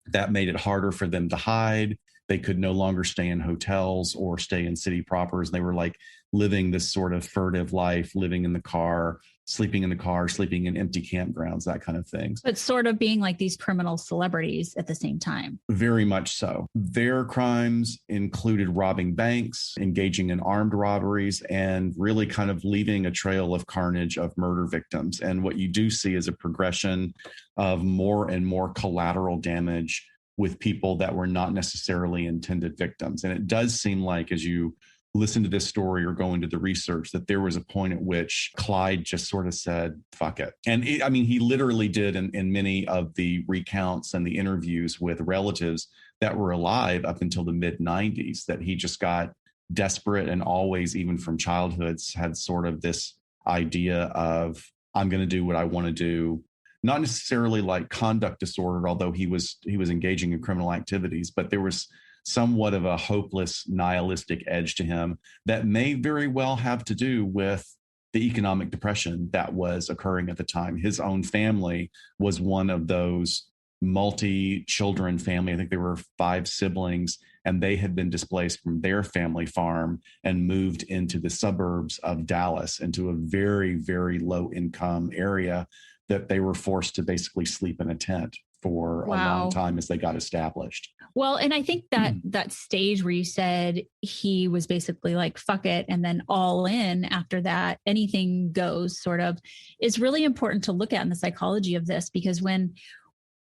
That made it harder for them to hide. They could no longer stay in hotels or stay in city propers. They were like living this sort of furtive life, living in the car, sleeping in empty campgrounds, that kind of thing. But sort of being like these criminal celebrities at the same time. Very much so. Their crimes included robbing banks, engaging in armed robberies, and really kind of leaving a trail of carnage of murder victims. And what you do see is a progression of more and more collateral damage with people that were not necessarily intended victims. And it does seem like, as you listen to this story or go into the research, that there was a point at which Clyde just sort of said, fuck it. And he literally did in many of the recounts and the interviews with relatives that were alive up until the mid 90s, that he just got desperate and always, even from childhoods, had sort of this idea of, I'm going to do what I want to do. Not necessarily like conduct disorder, although he was engaging in criminal activities, but there was somewhat of a hopeless, nihilistic edge to him that may very well have to do with the economic depression that was occurring at the time. His own family was one of those multi-children family. I think there were 5 siblings, and they had been displaced from their family farm and moved into the suburbs of Dallas, into a very, very low income area that they were forced to basically sleep in a tent for a long time as they got established. Well, and I think that that stage where you said he was basically like, fuck it, and then all in after that, anything goes sort of, is really important to look at in the psychology of this, because when,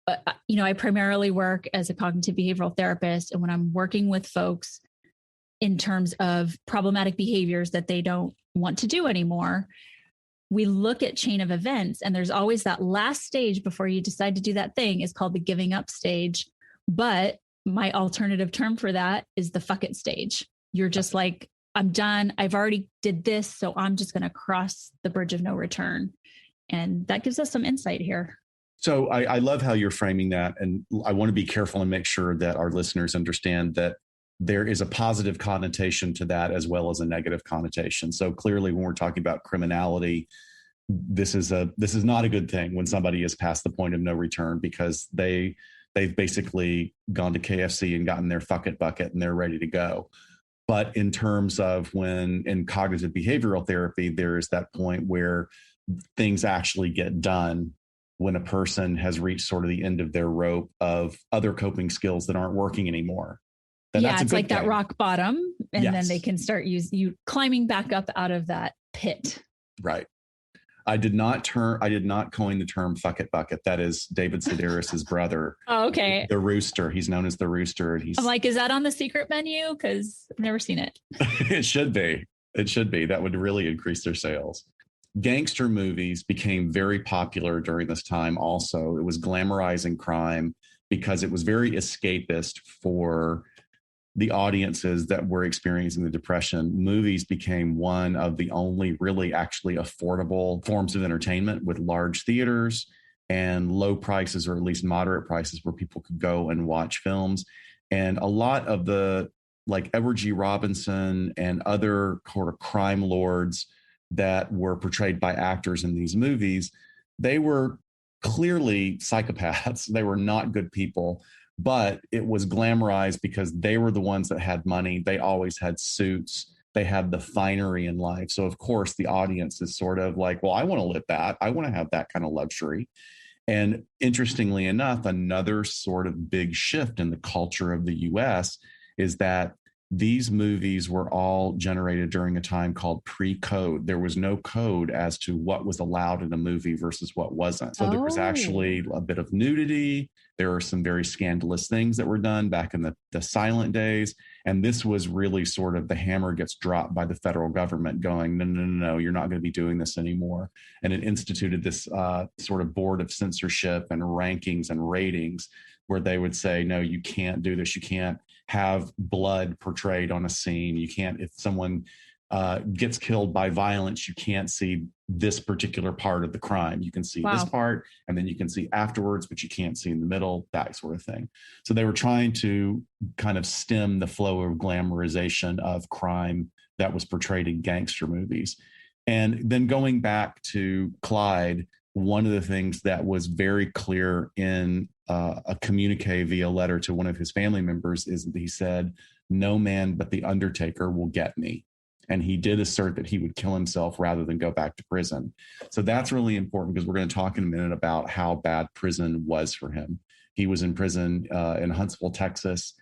I primarily work as a cognitive behavioral therapist, and when I'm working with folks in terms of problematic behaviors that they don't want to do anymore, we look at chain of events, and there's always that last stage before you decide to do that thing is called the giving up stage. But my alternative term for that is the fuck it stage. You're just like, I'm done. I've already did this. So I'm just going to cross the bridge of no return. And that gives us some insight here. So I love how you're framing that. And I want to be careful and make sure that our listeners understand that there is a positive connotation to that as well as a negative connotation. So clearly, when we're talking about criminality, this is not a good thing when somebody is past the point of no return, because they've basically gone to KFC and gotten their fuck it bucket and they're ready to go. But in terms of when in cognitive behavioral therapy, there is that point where things actually get done when a person has reached sort of the end of their rope of other coping skills that aren't working anymore. Yeah, it's like that rock bottom, and then they can start you climbing back up out of that pit. Right. I did not coin the term fuck it bucket. That is David Sedaris's brother. Oh, okay. The Rooster. He's known as the Rooster. And I'm like, is that on the secret menu? Because I've never seen it. It should be. It should be. That would really increase their sales. Gangster movies became very popular during this time also. It was glamorizing crime because it was very escapist for the audiences that were experiencing the Depression, movies became one of the only really actually affordable forms of entertainment, with large theaters and low prices, or at least moderate prices, where people could go and watch films. And a lot of the, like Edward G. Robinson and other sort of crime lords that were portrayed by actors in these movies, they were clearly psychopaths. They were not good people, but it was glamorized because they were the ones that had money. They always had suits. They had the finery in life. So, of course, the audience is sort of like, well, I want to live that. I want to have that kind of luxury. And interestingly enough, another sort of big shift in the culture of the US is that these movies were all generated during a time called pre-code. There was no code as to what was allowed in a movie versus what wasn't. So there was actually a bit of nudity. There are some very scandalous things that were done back in the silent days. And this was really sort of the hammer gets dropped by the federal government going, no, you're not going to be doing this anymore. And it instituted this sort of board of censorship and rankings and ratings where they would say, no, you can't do this. You can't have blood portrayed on a scene. You can't, if someone gets killed by violence, you can't see this particular part of the crime. You can see this part, and then you can see afterwards, but you can't see in the middle, that sort of thing. So they were trying to kind of stem the flow of glamorization of crime that was portrayed in gangster movies. And then going back to Clyde, one of the things that was very clear in a communique via letter to one of his family members is that he said, "No man but the Undertaker will get me." And he did assert that he would kill himself rather than go back to prison. So that's really important, because we're going to talk in a minute about how bad prison was for him. He was in prison in Huntsville, Texas.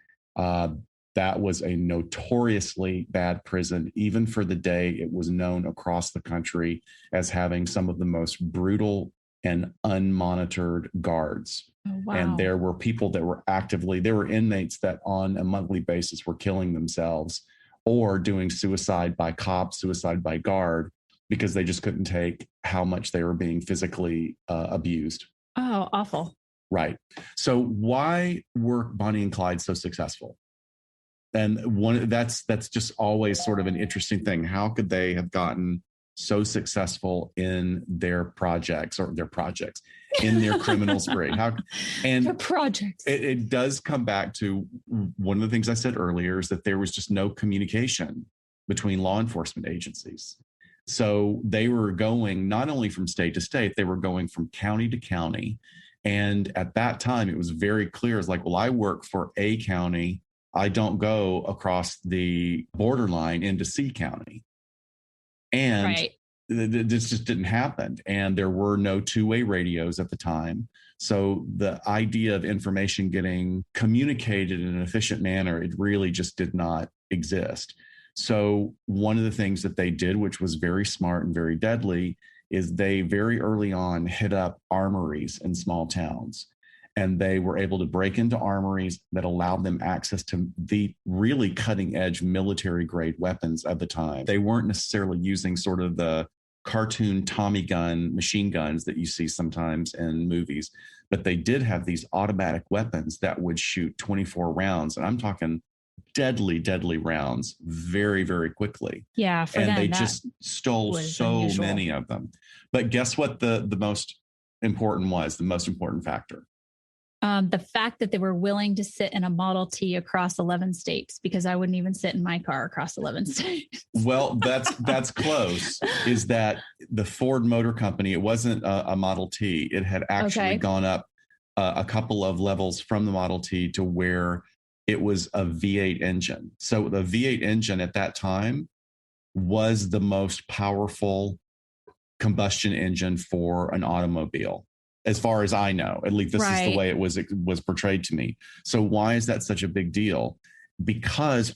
That was a notoriously bad prison. Even for the day, it was known across the country as having some of the most brutal and unmonitored guards. Oh, wow. And there were people that were there were inmates that on a monthly basis were killing themselves or doing suicide by cop, suicide by guard, because they just couldn't take how much they were being physically abused. Oh, awful. Right. So why were Bonnie and Clyde so successful? And that's just always sort of an interesting thing. How could they have gotten so successful in their projects in their criminal spree? Their projects. It does come back to one of the things I said earlier, is that there was just no communication between law enforcement agencies. So they were going not only from state to state, they were going from county to county. And at that time, it was very clear. It's like, well, I work for A county. I don't go across the borderline into C county. And this just didn't happen. And there were no two-way radios at the time. So the idea of information getting communicated in an efficient manner, it really just did not exist. So one of the things that they did, which was very smart and very deadly, is they very early on hit up armories in small towns. And they were able to break into armories that allowed them access to the really cutting edge military grade weapons of the time. They weren't necessarily using sort of the cartoon Tommy gun machine guns that you see sometimes in movies, but they did have these automatic weapons that would shoot 24 rounds. And I'm talking deadly rounds very, very quickly. Yeah. And they just stole so unusual. Many of them. But guess what the most important factor? The fact that they were willing to sit in a Model T across 11 states, because I wouldn't even sit in my car across 11 states. Well, that's close. Is that the Ford Motor Company? It wasn't a Model T. It had actually gone up a couple of levels from the Model T to where it was a V8 engine. So the V8 engine at that time was the most powerful combustion engine for an automobile, as far as I know. At least this is the way it was portrayed to me. So why is that such a big deal? Because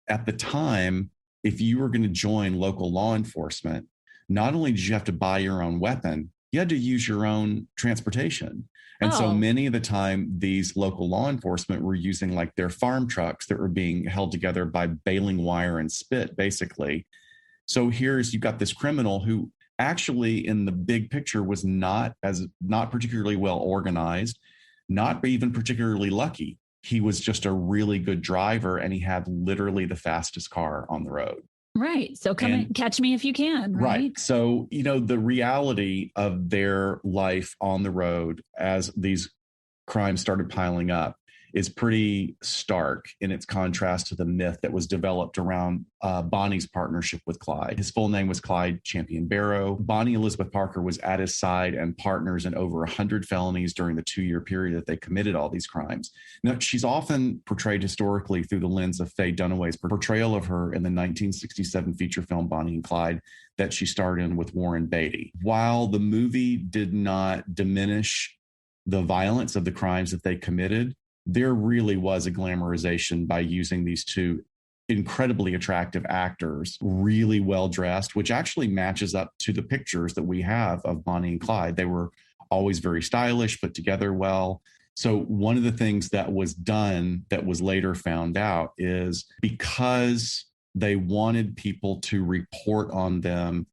at the time, if you were going to join local law enforcement, not only did you have to buy your own weapon, you had to use your own transportation. And so many of the time, these local law enforcement were using like their farm trucks that were being held together by baling wire and spit, basically. So you've got this criminal who actually in the big picture was not particularly well organized, not even particularly lucky. he was just a really good driver, and he had literally the fastest car on the road. Right. So come and catch me if you can. Right. So, the reality of their life on the road as these crimes started piling up is pretty stark in its contrast to the myth that was developed around Bonnie's partnership with Clyde. His full name was Clyde Champion Barrow. Bonnie Elizabeth Parker was at his side and partners in over 100 felonies during the 2-year period that they committed all these crimes. Now, she's often portrayed historically through the lens of Faye Dunaway's portrayal of her in the 1967 feature film Bonnie and Clyde that she starred in with Warren Beatty. While the movie did not diminish the violence of the crimes that they committed, there really was a glamorization by using these two incredibly attractive actors, really well dressed, which actually matches up to the pictures that we have of Bonnie and Clyde. They were always very stylish, put together well. So one of the things that was done that was later found out is because they wanted people to report on them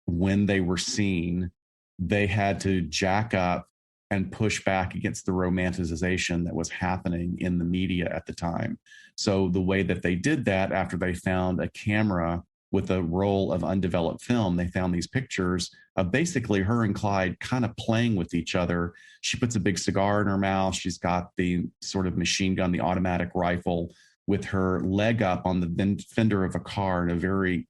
when they were seen, they had to jack up and push back against the romanticization that was happening in the media at the time. So the way that they did that, after they found a camera with a roll of undeveloped film, they found these pictures of basically her and Clyde kind of playing with each other. She puts a big cigar in her mouth. She's got the sort of machine gun, the automatic rifle, with her leg up on the fender of a car in a very,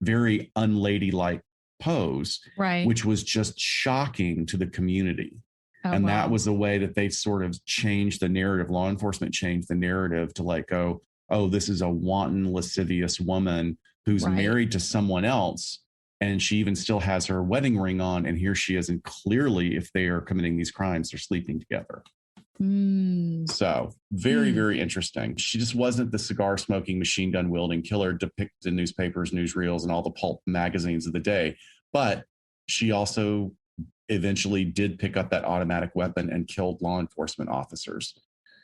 very unladylike pose, right, which was just shocking to the community. And wow. That was the way that they sort of changed the narrative. Law enforcement changed the narrative to like go, oh, this is a wanton, lascivious woman who's right. married to someone else. And she even still has her wedding ring on. And here she is. And clearly, if they are committing these crimes, they're sleeping together. So very, very interesting. She just wasn't the cigar smoking, machine gun wielding killer depicted in newspapers, newsreels, and all the pulp magazines of the day. But she also eventually did pick up that automatic weapon and killed law enforcement officers.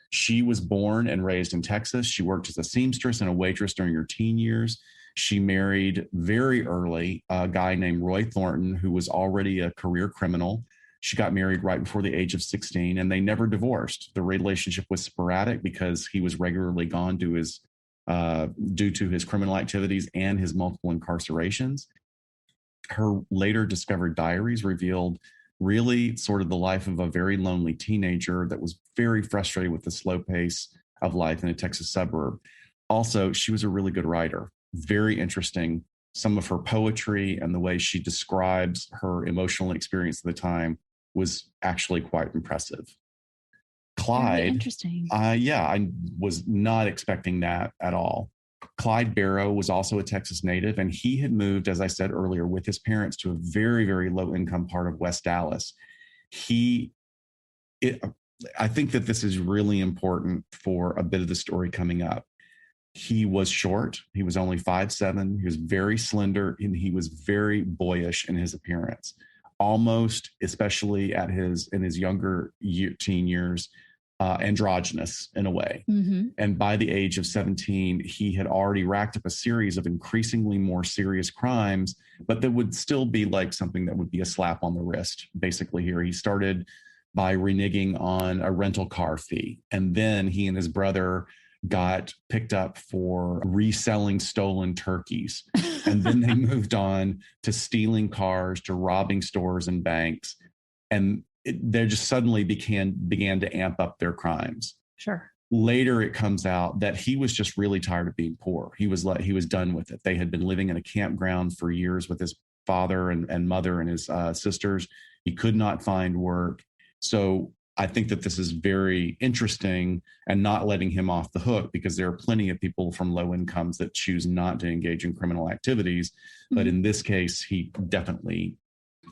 She was born and raised in Texas. She worked as a seamstress and a waitress during her teen years. She married very early a guy named Roy Thornton, who was already a career criminal. She got married right before the age of 16, and they never divorced. The relationship was sporadic because he was regularly gone due to his criminal activities and his multiple incarcerations. Her later discovered diaries revealed really sort of the life of a very lonely teenager that was very frustrated with the slow pace of life in a Texas suburb. Also, she was a really good writer, very interesting. Some of her poetry and the way she describes her emotional experience at the time was actually quite impressive. Clyde, very interesting. I was not expecting that at all. Clyde Barrow was also a Texas native, and he had moved, as I said earlier, with his parents to a very, very low-income part of West Dallas. I think that this is really important for a bit of the story coming up. He was short. He was only 5'7". He was very slender, and he was very boyish in his appearance, almost, especially in his younger teen years, androgynous in a way. Mm-hmm. And by the age of 17, he had already racked up a series of increasingly more serious crimes, but that would still be like something that would be a slap on the wrist. Basically here, he started by reneging on a rental car fee. And then he and his brother got picked up for reselling stolen turkeys. And then they moved on to stealing cars, to robbing stores and banks. And they just suddenly began to amp up their crimes. Sure. Later, it comes out that he was just really tired of being poor. He was done with it. They had been living in a campground for years with his father and mother and his sisters. He could not find work. So I think that this is very interesting and not letting him off the hook, because there are plenty of people from low incomes that choose not to engage in criminal activities. Mm-hmm. But in this case, he definitely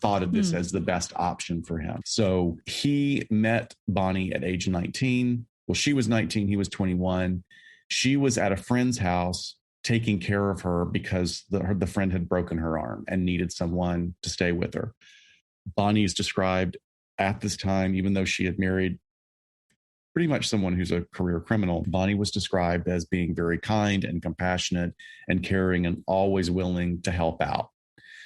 thought of this as the best option for him. So he met Bonnie at age 19. Well, she was 19, he was 21. She was at a friend's house taking care of her because the friend had broken her arm and needed someone to stay with her. Bonnie is described at this time, even though she had married pretty much someone who's a career criminal, Bonnie was described as being very kind and compassionate and caring and always willing to help out.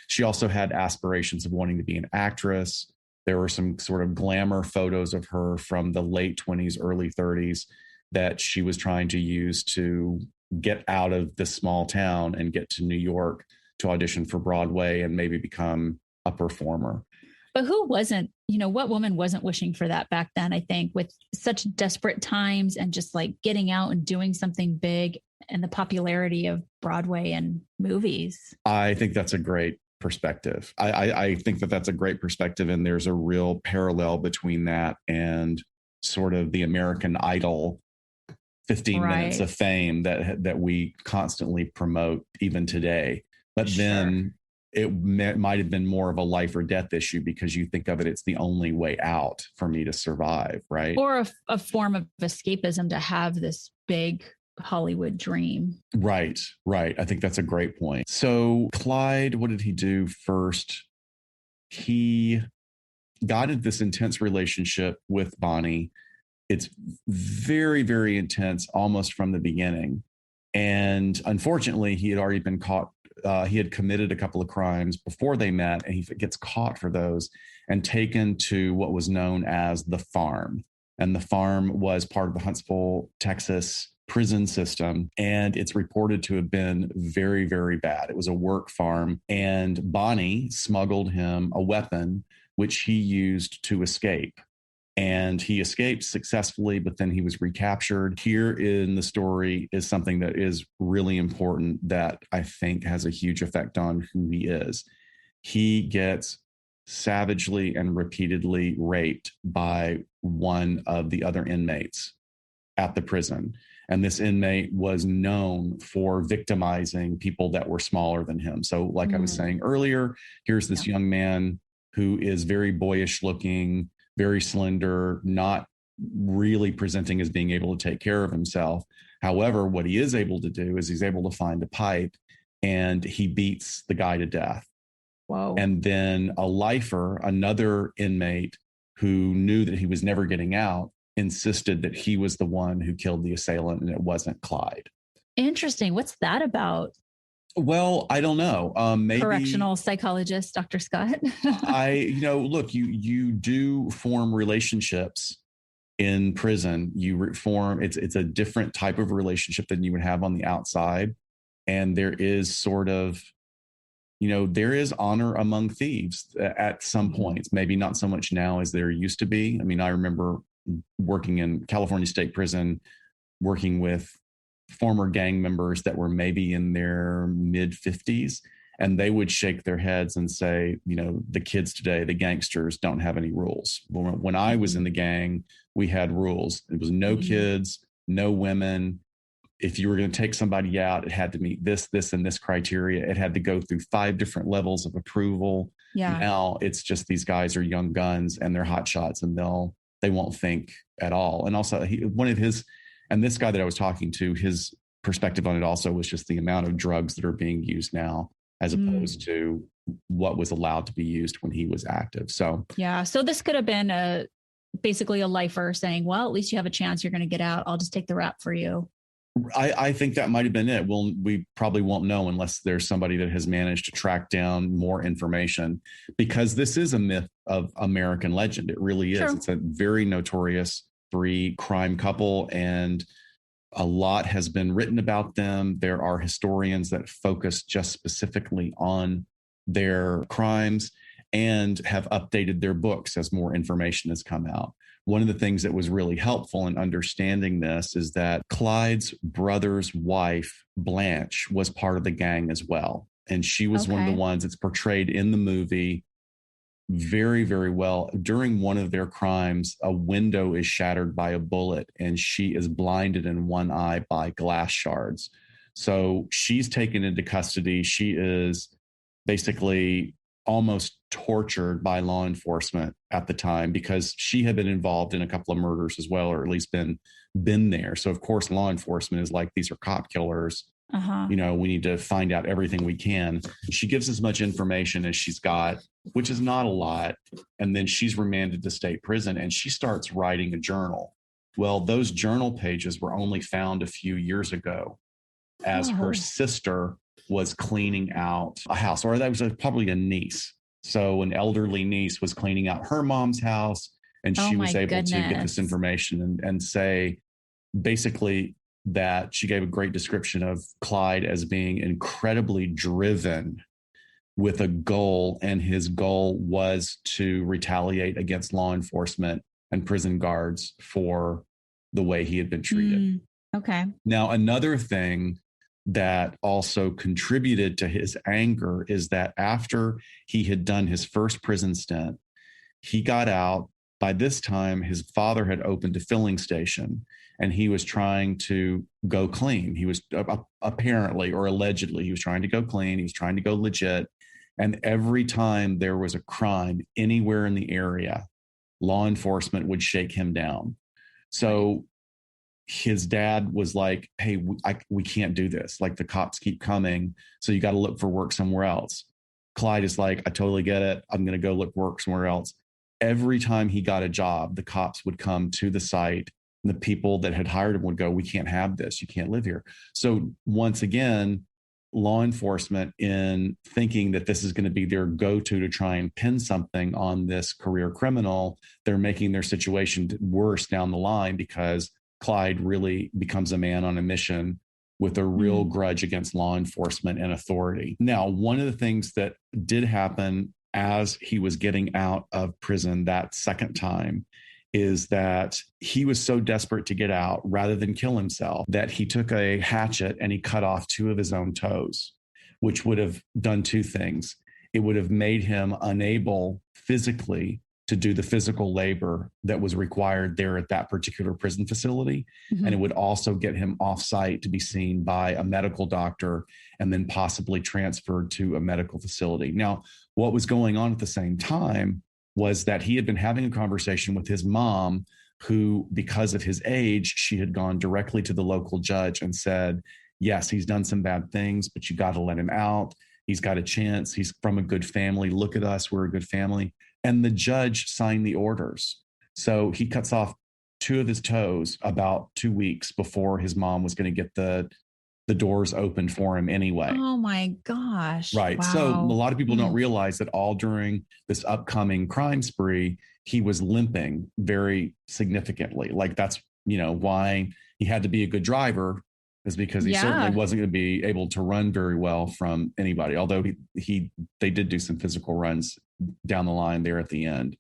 She also had aspirations of wanting to be an actress. There were some sort of glamour photos of her from the late 20s, early 30s that she was trying to use to get out of this small town and get to New York to audition for Broadway and maybe become a performer. But who wasn't, what woman wasn't wishing for that back then? I think with such desperate times and just like getting out and doing something big and the popularity of Broadway and movies. I think that's a great perspective. I think that that's a great perspective. And there's a real parallel between that and sort of the American Idol 15 minutes of fame that we constantly promote even today. But then it might have been more of a life or death issue because you think of it, it's the only way out for me to survive, right? Or a form of escapism to have this big Hollywood dream. Right. I think that's a great point. So Clyde, what did he do first? He got into this intense relationship with Bonnie. It's very, very intense almost from the beginning. And unfortunately, he had already been caught. He had committed a couple of crimes before they met, and he gets caught for those and taken to what was known as the farm. And the farm was part of the Huntsville, Texas prison system. And it's reported to have been very, very bad. It was a work farm. And Bonnie smuggled him a weapon, which he used to escape. And he escaped successfully, but then he was recaptured. Here in the story is something that is really important that I think has a huge effect on who he is. He gets savagely and repeatedly raped by one of the other inmates at the prison. And this inmate was known for victimizing people that were smaller than him. So like I was saying earlier, here's this young man who is very boyish looking, very slender, not really presenting as being able to take care of himself. However, what he is able to do is he's able to find a pipe and he beats the guy to death. Whoa. And then a lifer, another inmate who knew that he was never getting out, insisted that he was the one who killed the assailant and it wasn't Clyde. Interesting. What's that about? Well, I don't know. Maybe correctional psychologist, Dr. Scott. Look, you do form relationships in prison. You form, it's a different type of relationship than you would have on the outside. And there is sort of, there is honor among thieves at some points, maybe not so much now as there used to be. I mean, I remember working in California State Prison, working with former gang members that were maybe in their mid 50s, and they would shake their heads and say, the kids today, the gangsters don't have any rules. When I was in the gang, we had rules. It was no kids, no women. If you were going to take somebody out, it had to meet this, and this criteria. It had to go through 5 different levels of approval. Yeah. Now it's just these guys are young guns and they're hot shots and they won't think at all. And also and this guy that I was talking to, his perspective on it also was just the amount of drugs that are being used now, as opposed to what was allowed to be used when he was active. So, yeah. So this could have been basically a lifer saying, well, at least you have a chance. You're going to get out. I'll just take the rap for you. I think that might've been it. We probably won't know unless there's somebody that has managed to track down more information, because this is a myth of American legend. It really is. True. It's a very notorious 3-crime couple, and a lot has been written about them. There are historians that focus just specifically on their crimes and have updated their books as more information has come out. One of the things that was really helpful in understanding this is that Clyde's brother's wife, Blanche, was part of the gang as well. And she was one of the ones that's portrayed in the movie very, very well. During one of their crimes, a window is shattered by a bullet and she is blinded in one eye by glass shards. So she's taken into custody. She is basically almost tortured by law enforcement at the time because she had been involved in a couple of murders as well, or at least been there. So of course, law enforcement is like, these are cop killers. We need to find out everything we can. She gives as much information as she's got, which is not a lot. And then she's remanded to state prison and she starts writing a journal. Well, those journal pages were only found a few years ago as her sister was cleaning out a house, or that was probably a niece. So an elderly niece was cleaning out her mom's house, and she was able to get this information and say, basically that she gave a great description of Clyde as being incredibly driven with a goal, and his goal was to retaliate against law enforcement and prison guards for the way he had been treated. Okay. Now, another thing that also contributed to his anger is that after he had done his first prison stint, he got out. By this time, his father had opened a filling station and he was trying to go clean. He was apparently or allegedly, he was trying to go clean. He was trying to go legit. And every time there was a crime anywhere in the area, law enforcement would shake him down. So his dad was like, hey, we can't do this. Like, the cops keep coming. So you got to look for work somewhere else. Clyde is like, I totally get it. I'm going to go look work somewhere else. Every time he got a job, the cops would come to the site. And the people that had hired him would go, we can't have this. You can't live here. So once again, law enforcement, in thinking that this is going to be their go-to to try and pin something on this career criminal, they're making their situation worse down the line, because Clyde really becomes a man on a mission with a real grudge against law enforcement and authority. Now, one of the things that did happen as he was getting out of prison that second time is that he was so desperate to get out, rather than kill himself, that he took a hatchet and he cut off 2 of his own toes, which would have done 2 things. It would have made him unable physically to do the physical labor that was required there at that particular prison facility. Mm-hmm. And it would also get him off site to be seen by a medical doctor and then possibly transferred to a medical facility. Now, what was going on at the same time was that he had been having a conversation with his mom, who, because of his age, she had gone directly to the local judge and said, yes, he's done some bad things, but you got to let him out. He's got a chance. He's from a good family. Look at us. We're a good family. And the judge signed the orders. So he cuts off 2 of his toes about 2 weeks before his mom was going to get the doors opened for him anyway. Oh my gosh. Right. Wow. So a lot of people don't realize that all during this upcoming crime spree, he was limping very significantly. Like, that's, why he had to be a good driver, is because he certainly wasn't going to be able to run very well from anybody. Although they did do some physical runs down the line there at the end.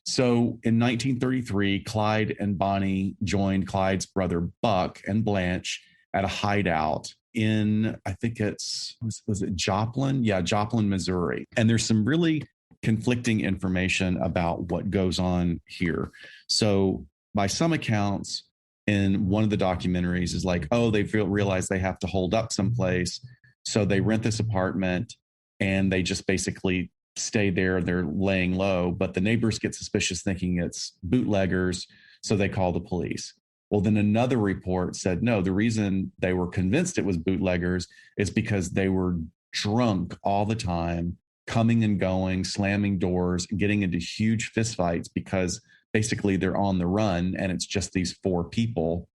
So in 1933, Clyde and Bonnie joined Clyde's brother Buck and Blanche at a hideout in, I think was it Joplin? Yeah, Joplin, Missouri. And there's some really conflicting information about what goes on here. So by some accounts, in one of the documentaries is like, oh, they realize they have to hold up someplace. So they rent this apartment and they just basically stay there. They're laying low, but the neighbors get suspicious, thinking it's bootleggers. So they call the police. Well, then another report said, no, the reason they were convinced it was bootleggers is because they were drunk all the time, coming and going, slamming doors, getting into huge fistfights, because basically they're on the run and it's just these 4 people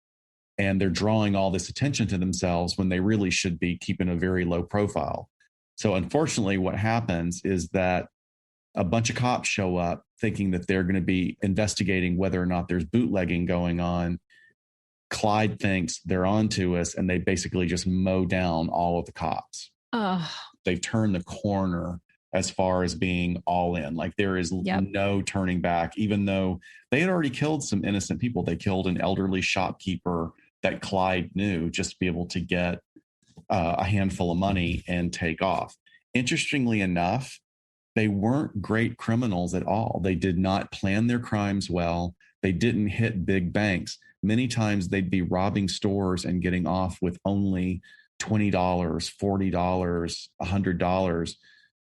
and they're drawing all this attention to themselves when they really should be keeping a very low profile. So unfortunately, what happens is that a bunch of cops show up thinking that they're going to be investigating whether or not there's bootlegging going on. Clyde thinks they're onto us, and they basically just mow down all of the cops. They've turned the corner as far as being all in. Like, there is no turning back, even though they had already killed some innocent people. They killed an elderly shopkeeper that Clyde knew, just to be able to get a handful of money and take off. Interestingly enough, they weren't great criminals at all. They did not plan their crimes well. They didn't hit big banks. Many times they'd be robbing stores and getting off with only $20, $40, $100,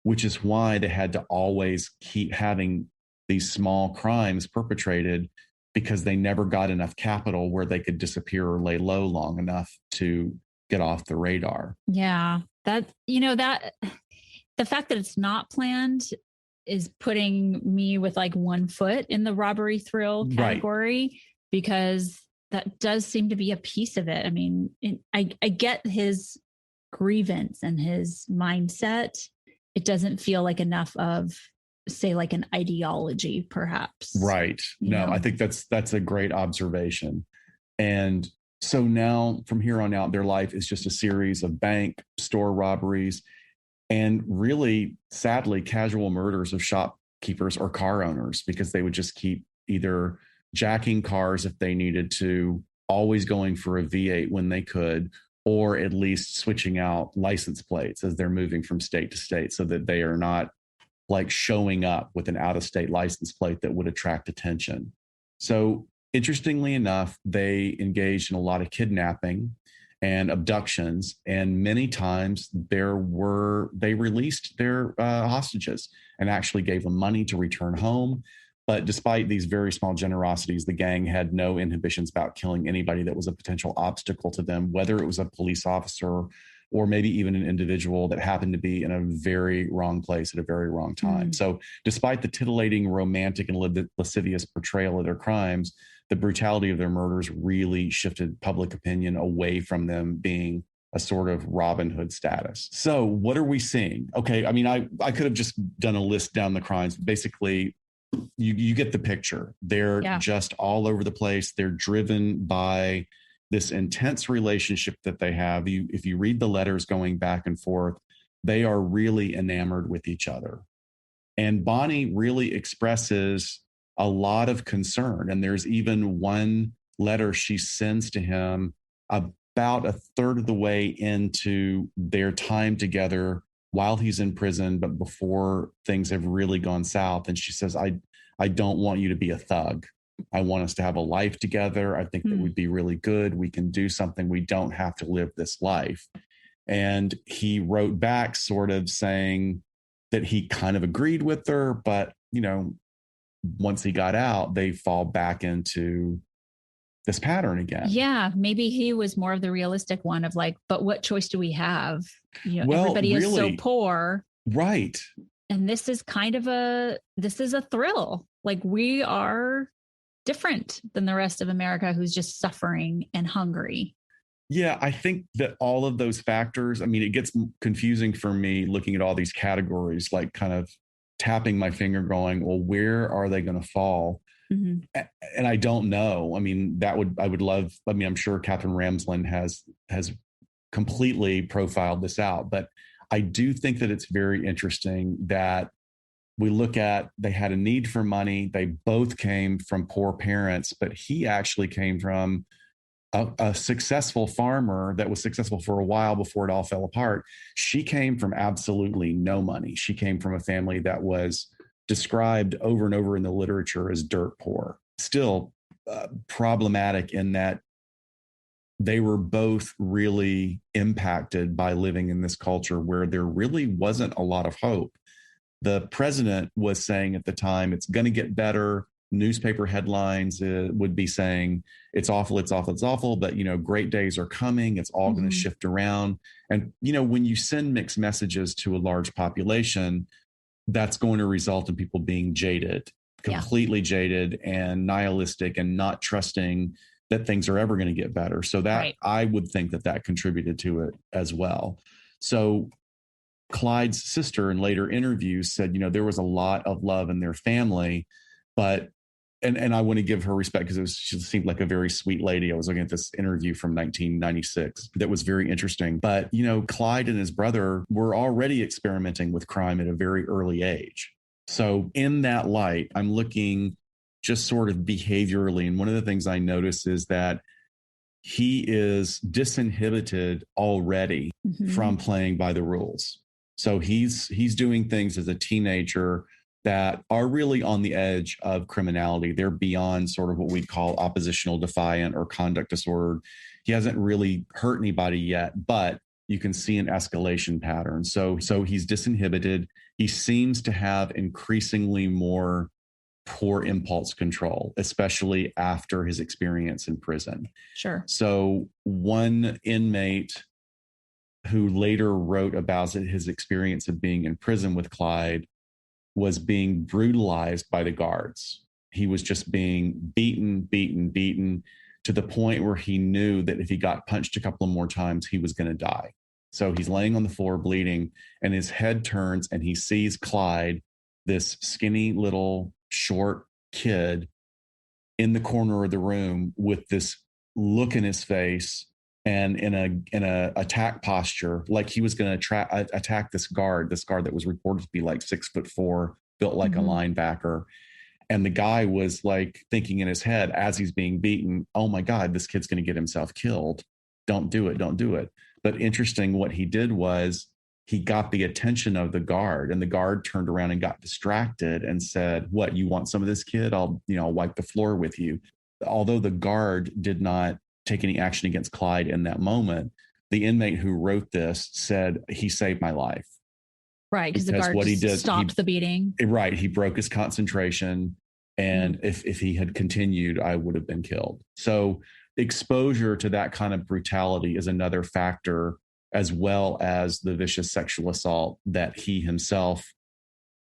which is why they had to always keep having these small crimes perpetrated, because they never got enough capital where they could disappear or lay low long enough to get off the radar. Yeah. That the fact that it's not planned is putting me with like 1 foot in the robbery thrill category, right? Because that does seem to be a piece of it. I mean, I get his grievance and his mindset. It doesn't feel like enough of, say, like an ideology, perhaps. Right. No, I think that's a great observation. And so now from here on out, their life is just a series of bank, store robberies, and really, sadly, casual murders of shopkeepers or car owners, because they would just keep either jacking cars if they needed to, always going for a V8 when they could, or at least switching out license plates as they're moving from state to state so that they are not like showing up with an out of state license plate that would attract attention. So, interestingly enough, they engaged in a lot of kidnapping and abductions, and many times they released their hostages and actually gave them money to return home. But despite these very small generosities, the gang had no inhibitions about killing anybody that was a potential obstacle to them, whether it was a police officer or maybe even an individual that happened to be in a very wrong place at a very wrong time. So despite the titillating, romantic, and lascivious portrayal of their crimes, the brutality of their murders really shifted public opinion away from them being a sort of Robin Hood status. So what are we seeing? Okay, I mean, I could have just done a list down the crimes. Basically, you get the picture. They're just all over the place. They're driven by this intense relationship that they have. If you read the letters going back and forth, they are really enamored with each other. And Bonnie really expresses a lot of concern. And there's even one letter she sends to him about a third of the way into their time together while he's in prison, but before things have really gone south. And she says, I don't want you to be a thug. I want us to have a life together. I think that would be really good. We can do something. We don't have to live this life. And he wrote back sort of saying that he kind of agreed with her, but, you know, once he got out, they fall back into this pattern again. Yeah, maybe he was more of the realistic one of like, but what choice do we have? You know, well, everybody really, is so poor. Right. And this is a thrill. Like, we are different than the rest of America who's just suffering and hungry. Yeah, I think that all of those factors, I mean, it gets confusing for me looking at all these categories, like kind of tapping my finger going, well, where are they going to fall? Mm-hmm. And I don't know. I mean, I'm sure Catherine Ramsland has completely profiled this out, but I do think that it's very interesting that we look at, they had a need for money. They both came from poor parents, but he actually came from a successful farmer that was successful for a while before it all fell apart. She came from absolutely no money. She came from a family that was described over and over in the literature as dirt poor. Still problematic in that they were both really impacted by living in this culture where there really wasn't a lot of hope. The president was saying at the time, it's going to get better. Newspaper headlines would be saying, it's awful, it's awful, it's awful, but, you know, great days are coming. It's all going to shift around. And, you know, when you send mixed messages to a large population, that's going to result in people being jaded, completely jaded and nihilistic and not trusting that things are ever going to get better. So that I would think that contributed to it as well. So Clyde's sister in later interviews said, you know, there was a lot of love in their family, but, and I want to give her respect because she seemed like a very sweet lady. I was looking at this interview from 1996 that was very interesting, but, you know, Clyde and his brother were already experimenting with crime at a very early age. So in that light, I'm looking just sort of behaviorally. And one of the things I notice is that he is disinhibited already from playing by the rules. So he's doing things as a teenager that are really on the edge of criminality. They're beyond sort of what we call oppositional defiant or conduct disorder. He hasn't really hurt anybody yet, but you can see an escalation pattern. So he's disinhibited. He seems to have increasingly more poor impulse control, especially after his experience in prison. Sure. So one inmate who later wrote about his experience of being in prison with Clyde was being brutalized by the guards. He was just being beaten to the point where he knew that if he got punched a couple of more times, he was going to die. So he's laying on the floor bleeding and his head turns and he sees Clyde, this skinny little short kid, in the corner of the room with this look in his face and in a attack posture, like he was going to attack this guard that was reported to be like 6'4", built like a linebacker. And the guy was like thinking in his head as he's being beaten, oh my God, this kid's going to get himself killed. Don't do it. Don't do it. But interesting, what he did was he got the attention of the guard, and the guard turned around and got distracted and said, what, you want some of this, kid? I'll wipe the floor with you. Although the guard did not take any action against Clyde in that moment, the inmate who wrote this said he saved my life. Right, because the guard what he did, stopped the beating. Right, he broke his concentration, and if he had continued, I would have been killed. So exposure to that kind of brutality is another factor, as well as the vicious sexual assault that he himself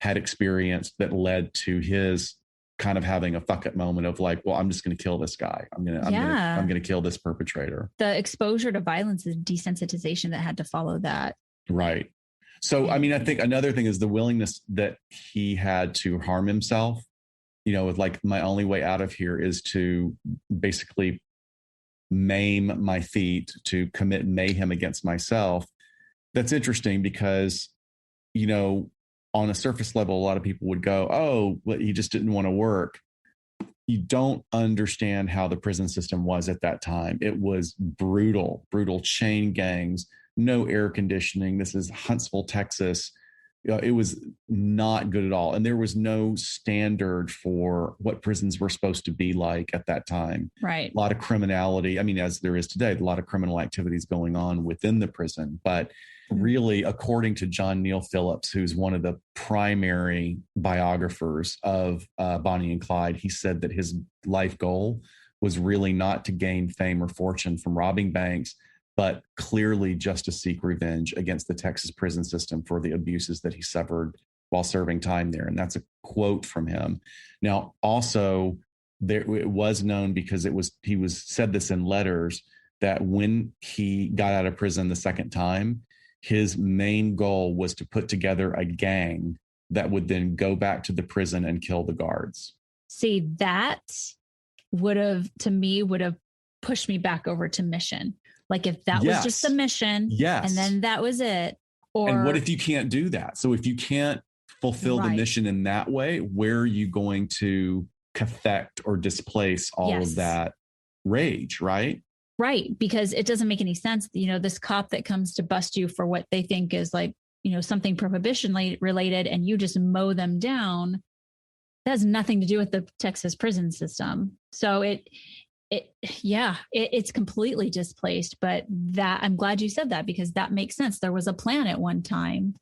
had experienced that led to his kind of having a fuck it moment of like, well, I'm just going to kill this guy. I'm going to kill this perpetrator. The exposure to violence is desensitization that had to follow that. Right. So, I mean, I think another thing is the willingness that he had to harm himself, with like, my only way out of here is to basically maim my feet, to commit mayhem against myself. That's interesting because, on a surface level, a lot of people would go, oh, well, he just didn't want to work. You don't understand how the prison system was at that time. It was brutal chain gangs, no air conditioning. This is Huntsville, Texas. It was not good at all. And there was no standard for what prisons were supposed to be like at that time. Right. A lot of criminality. I mean, as there is today, a lot of criminal activities going on within the prison. But really, according to John Neal Phillips, who's one of the primary biographers of Bonnie and Clyde, he said that his life goal was really not to gain fame or fortune from robbing banks, but clearly just to seek revenge against the Texas prison system for the abuses that he suffered while serving time there. And that's a quote from him. Now, also, it was known because he was said this in letters, that when he got out of prison the second time, his main goal was to put together a gang that would then go back to the prison and kill the guards. See, that would have pushed me back over to mission. Like if that was just the mission, and then that was it. And what if you can't do that? So if you can't fulfill the mission in that way, where are you going to affect or displace all of that rage, right? Right, because it doesn't make any sense. This cop that comes to bust you for what they think is like, something prohibition related, and you just mow them down. That has nothing to do with the Texas prison system. So it's completely displaced. But that, I'm glad you said that, because that makes sense. There was a plan at one time,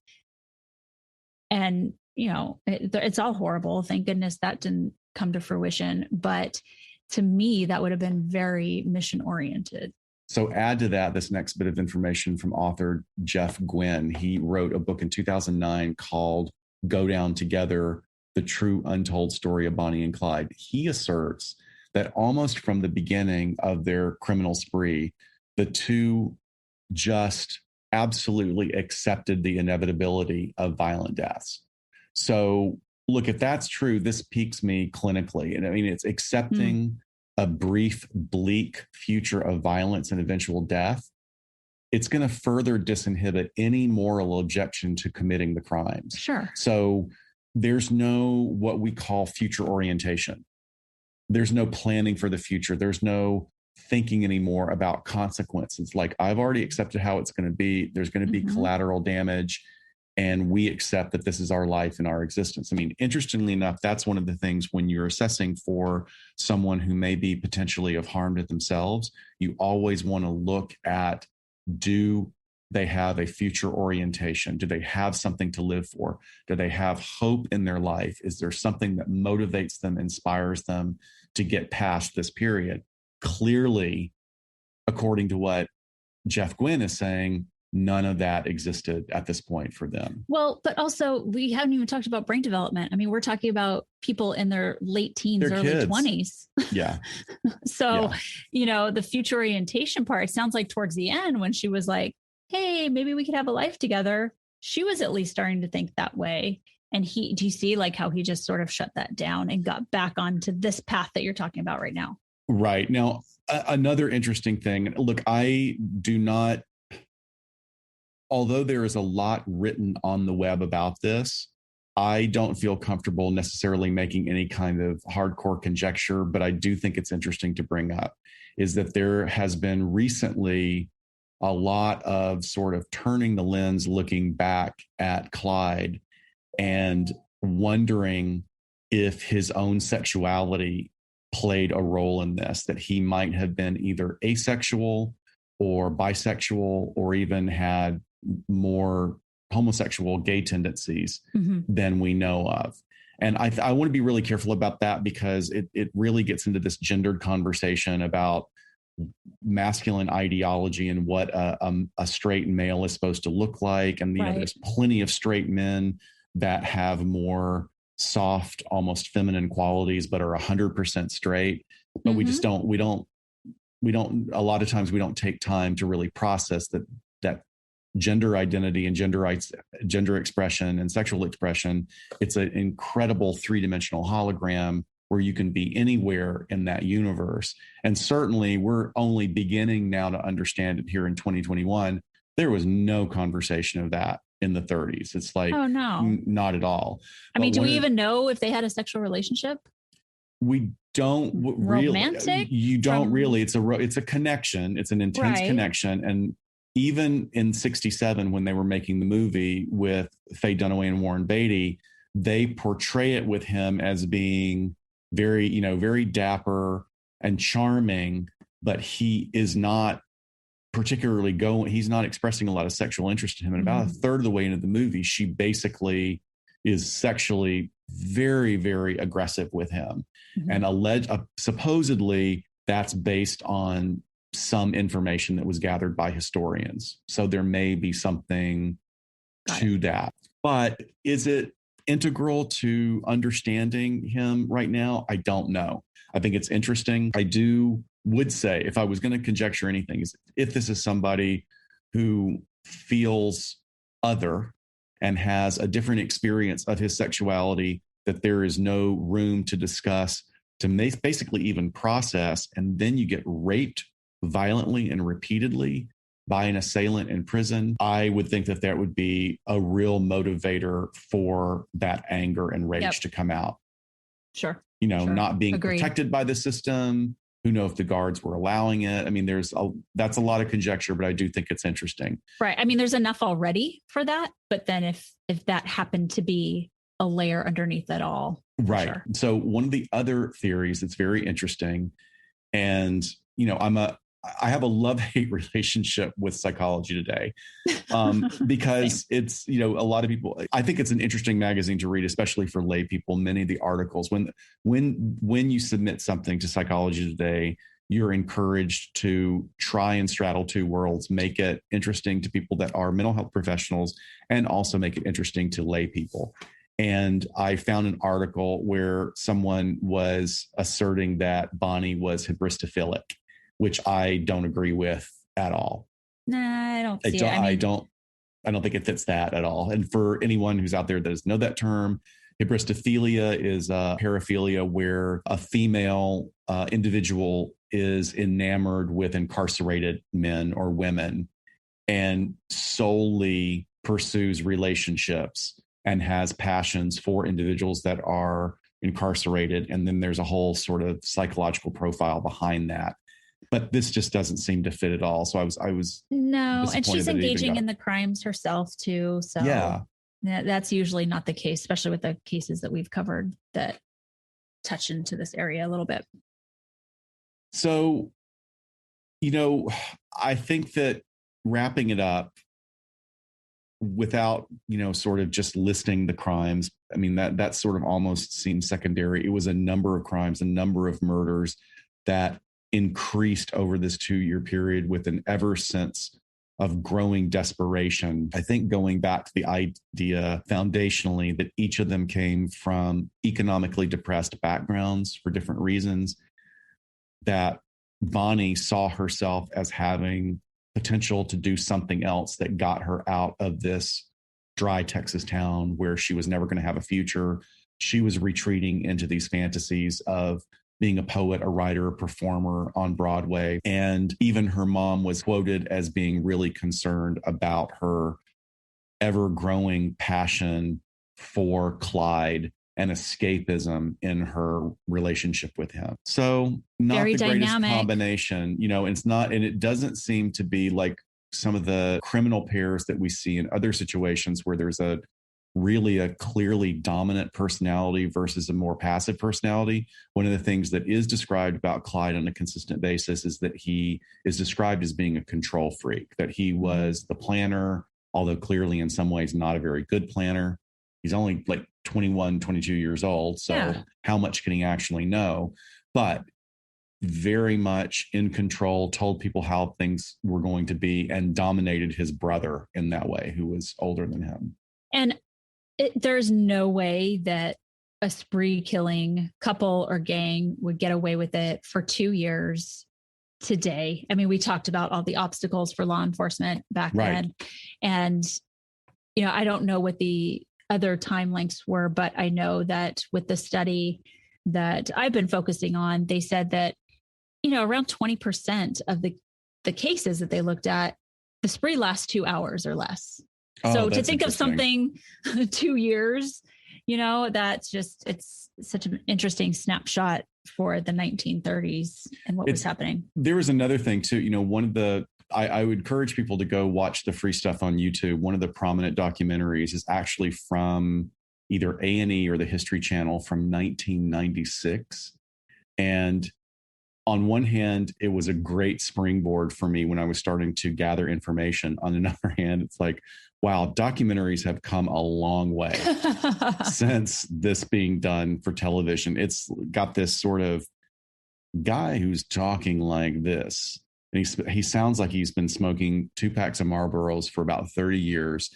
and it's all horrible. Thank goodness that didn't come to fruition. But to me, that would have been very mission oriented. So add to that this next bit of information from author Jeff Gwynne. He wrote a book in 2009 called Go Down Together, The True Untold Story of Bonnie and Clyde. He asserts that almost from the beginning of their criminal spree, the two just absolutely accepted the inevitability of violent deaths. So look, if that's true, this piques me clinically. And I mean, it's accepting a brief, bleak future of violence and eventual death. It's going to further disinhibit any moral objection to committing the crimes. Sure. So there's no what we call future orientation. There's no planning for the future. There's no thinking anymore about consequences. Like, I've already accepted how it's going to be. There's going to be collateral damage. And we accept that this is our life and our existence. I mean, interestingly enough, that's one of the things when you're assessing for someone who may be potentially of harm to themselves, you always want to look at, do they have a future orientation? Do they have something to live for? Do they have hope in their life? Is there something that motivates them, inspires them to get past this period? Clearly, according to what Jeff Gwynne is saying, none of that existed at this point for them. Well, but also we haven't even talked about brain development. I mean, we're talking about people in their late teens, early 20s. Yeah. So, the future orientation part, it sounds like towards the end when she was like, hey, maybe we could have a life together. She was at least starting to think that way. And do you see like how he just sort of shut that down and got back onto this path that you're talking about right now? Right. Now, Another interesting thing. Look, I do not, although there is a lot written on the web about this, I don't feel comfortable necessarily making any kind of hardcore conjecture, but I do think it's interesting to bring up is that there has been recently a lot of sort of turning the lens, looking back at Clyde and wondering if his own sexuality played a role in this, that he might have been either asexual or bisexual or even had more homosexual gay tendencies than we know of. And I want to be really careful about that because it really gets into this gendered conversation about masculine ideology and what a straight male is supposed to look like. And, you know, there's plenty of straight men that have more soft, almost feminine qualities, but are 100% straight. But we just don't, a lot of times we don't take time to really process that gender identity and gender expression and sexual expression. It's an incredible three-dimensional hologram where you can be anywhere in that universe. And certainly we're only beginning now to understand it here in 2021. There was no conversation of that in the 30s. It's like, oh no, not at all. I mean, do we even know if they had a sexual relationship? We don't really. Romantic? You don't really. It's a connection. It's an intense connection. And even in 67, when they were making the movie with Faye Dunaway and Warren Beatty, they portray it with him as being very, very dapper and charming, but he is not particularly he's not expressing a lot of sexual interest in him. And about a third of the way into the movie, she basically is sexually very, very aggressive with him. And supposedly that's based on some information that was gathered by historians. So there may be something to that. But is it integral to understanding him right now? I don't know. I think it's interesting. Would say, if I was going to conjecture anything, is if this is somebody who feels other and has a different experience of his sexuality, that there is no room to discuss, to basically even process, and then you get raped violently and repeatedly by an assailant in prison, I would think that would be a real motivator for that anger and rage to come out. Sure. Not being protected by the system. Who knows if the guards were allowing it? I mean, that's a lot of conjecture, but I do think it's interesting. Right. I mean, there's enough already for that. But then if that happened to be a layer underneath it all. Right. Sure. So one of the other theories that's very interesting, and, I have a love-hate relationship with Psychology Today because it's, a lot of people, I think it's an interesting magazine to read, especially for lay people. Many of the articles, when you submit something to Psychology Today, you're encouraged to try and straddle two worlds, make it interesting to people that are mental health professionals and also make it interesting to lay people. And I found an article where someone was asserting that Bonnie was hybristophilic, which I don't agree with at all. Nah, I don't see it. I don't think it fits that at all. And for anyone who's out there that doesn't know that term, hybristophilia is a paraphilia where a female individual is enamored with incarcerated men or women and solely pursues relationships and has passions for individuals that are incarcerated. And then there's a whole sort of psychological profile behind that. But this just doesn't seem to fit at all. So I was no, and she's engaging in the crimes herself too. So yeah, that's usually not the case, especially with the cases that we've covered that touch into this area a little bit. So, I think that wrapping it up without, sort of just listing the crimes, I mean, that sort of almost seems secondary. It was a number of crimes, a number of murders that increased over this 2-year period with an ever sense of growing desperation. I think going back to the idea foundationally that each of them came from economically depressed backgrounds for different reasons, that Bonnie saw herself as having potential to do something else that got her out of this dry Texas town where she was never going to have a future. She was retreating into these fantasies of being a poet, a writer, a performer on Broadway. And even her mom was quoted as being really concerned about her ever growing passion for Clyde and escapism in her relationship with him. So not Very the dynamic. greatest combination, and it doesn't seem to be like some of the criminal pairs that we see in other situations where there's a clearly dominant personality versus a more passive personality. One of the things that is described about Clyde on a consistent basis is that he is described as being a control freak, that he was the planner, although clearly in some ways not a very good planner. He's only like 21, 22 years old. So how much can he actually know? But very much in control, told people how things were going to be, and dominated his brother in that way, who was older than him. And there's no way that a spree killing couple or gang would get away with it for 2 years today. I mean, we talked about all the obstacles for law enforcement back then. And, I don't know what the other time lengths were, but I know that with the study that I've been focusing on, they said that, around 20% of the cases that they looked at, the spree lasts 2 hours or less. So to think of something 2 years, it's such an interesting snapshot for the 1930s and what was happening. There was another thing too, one of the, I would encourage people to go watch the free stuff on YouTube. One of the prominent documentaries is actually from either A&E or the History Channel from 1996. And on one hand, it was a great springboard for me when I was starting to gather information. On another hand, it's like, wow, documentaries have come a long way since this being done for television. It's got this sort of guy who's talking like this. And he sounds like he's been smoking 2 packs of Marlboros for about 30 years,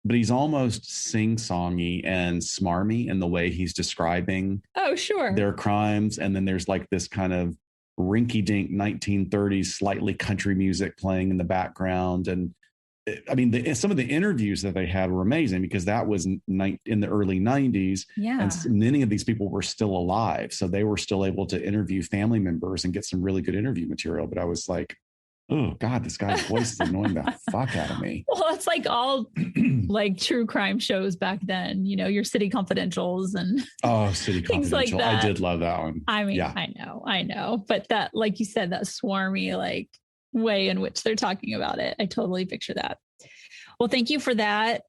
but he's almost sing-songy and smarmy in the way he's describing their crimes. And then there's like this kind of rinky-dink 1930s slightly country music playing in the background. And I mean, some of the interviews that they had were amazing because that was in the early 90s. Yeah. And many of these people were still alive. So they were still able to interview family members and get some really good interview material. But I was like, oh God, this guy's voice is annoying the fuck out of me. Well, it's like all like true crime shows back then, your City Confidentials and City Confidential. Like that. I did love that one. I mean, yeah. I know. But that, like you said, that swarmy, like way in which they're talking about it. I totally picture that. Well, thank you for that.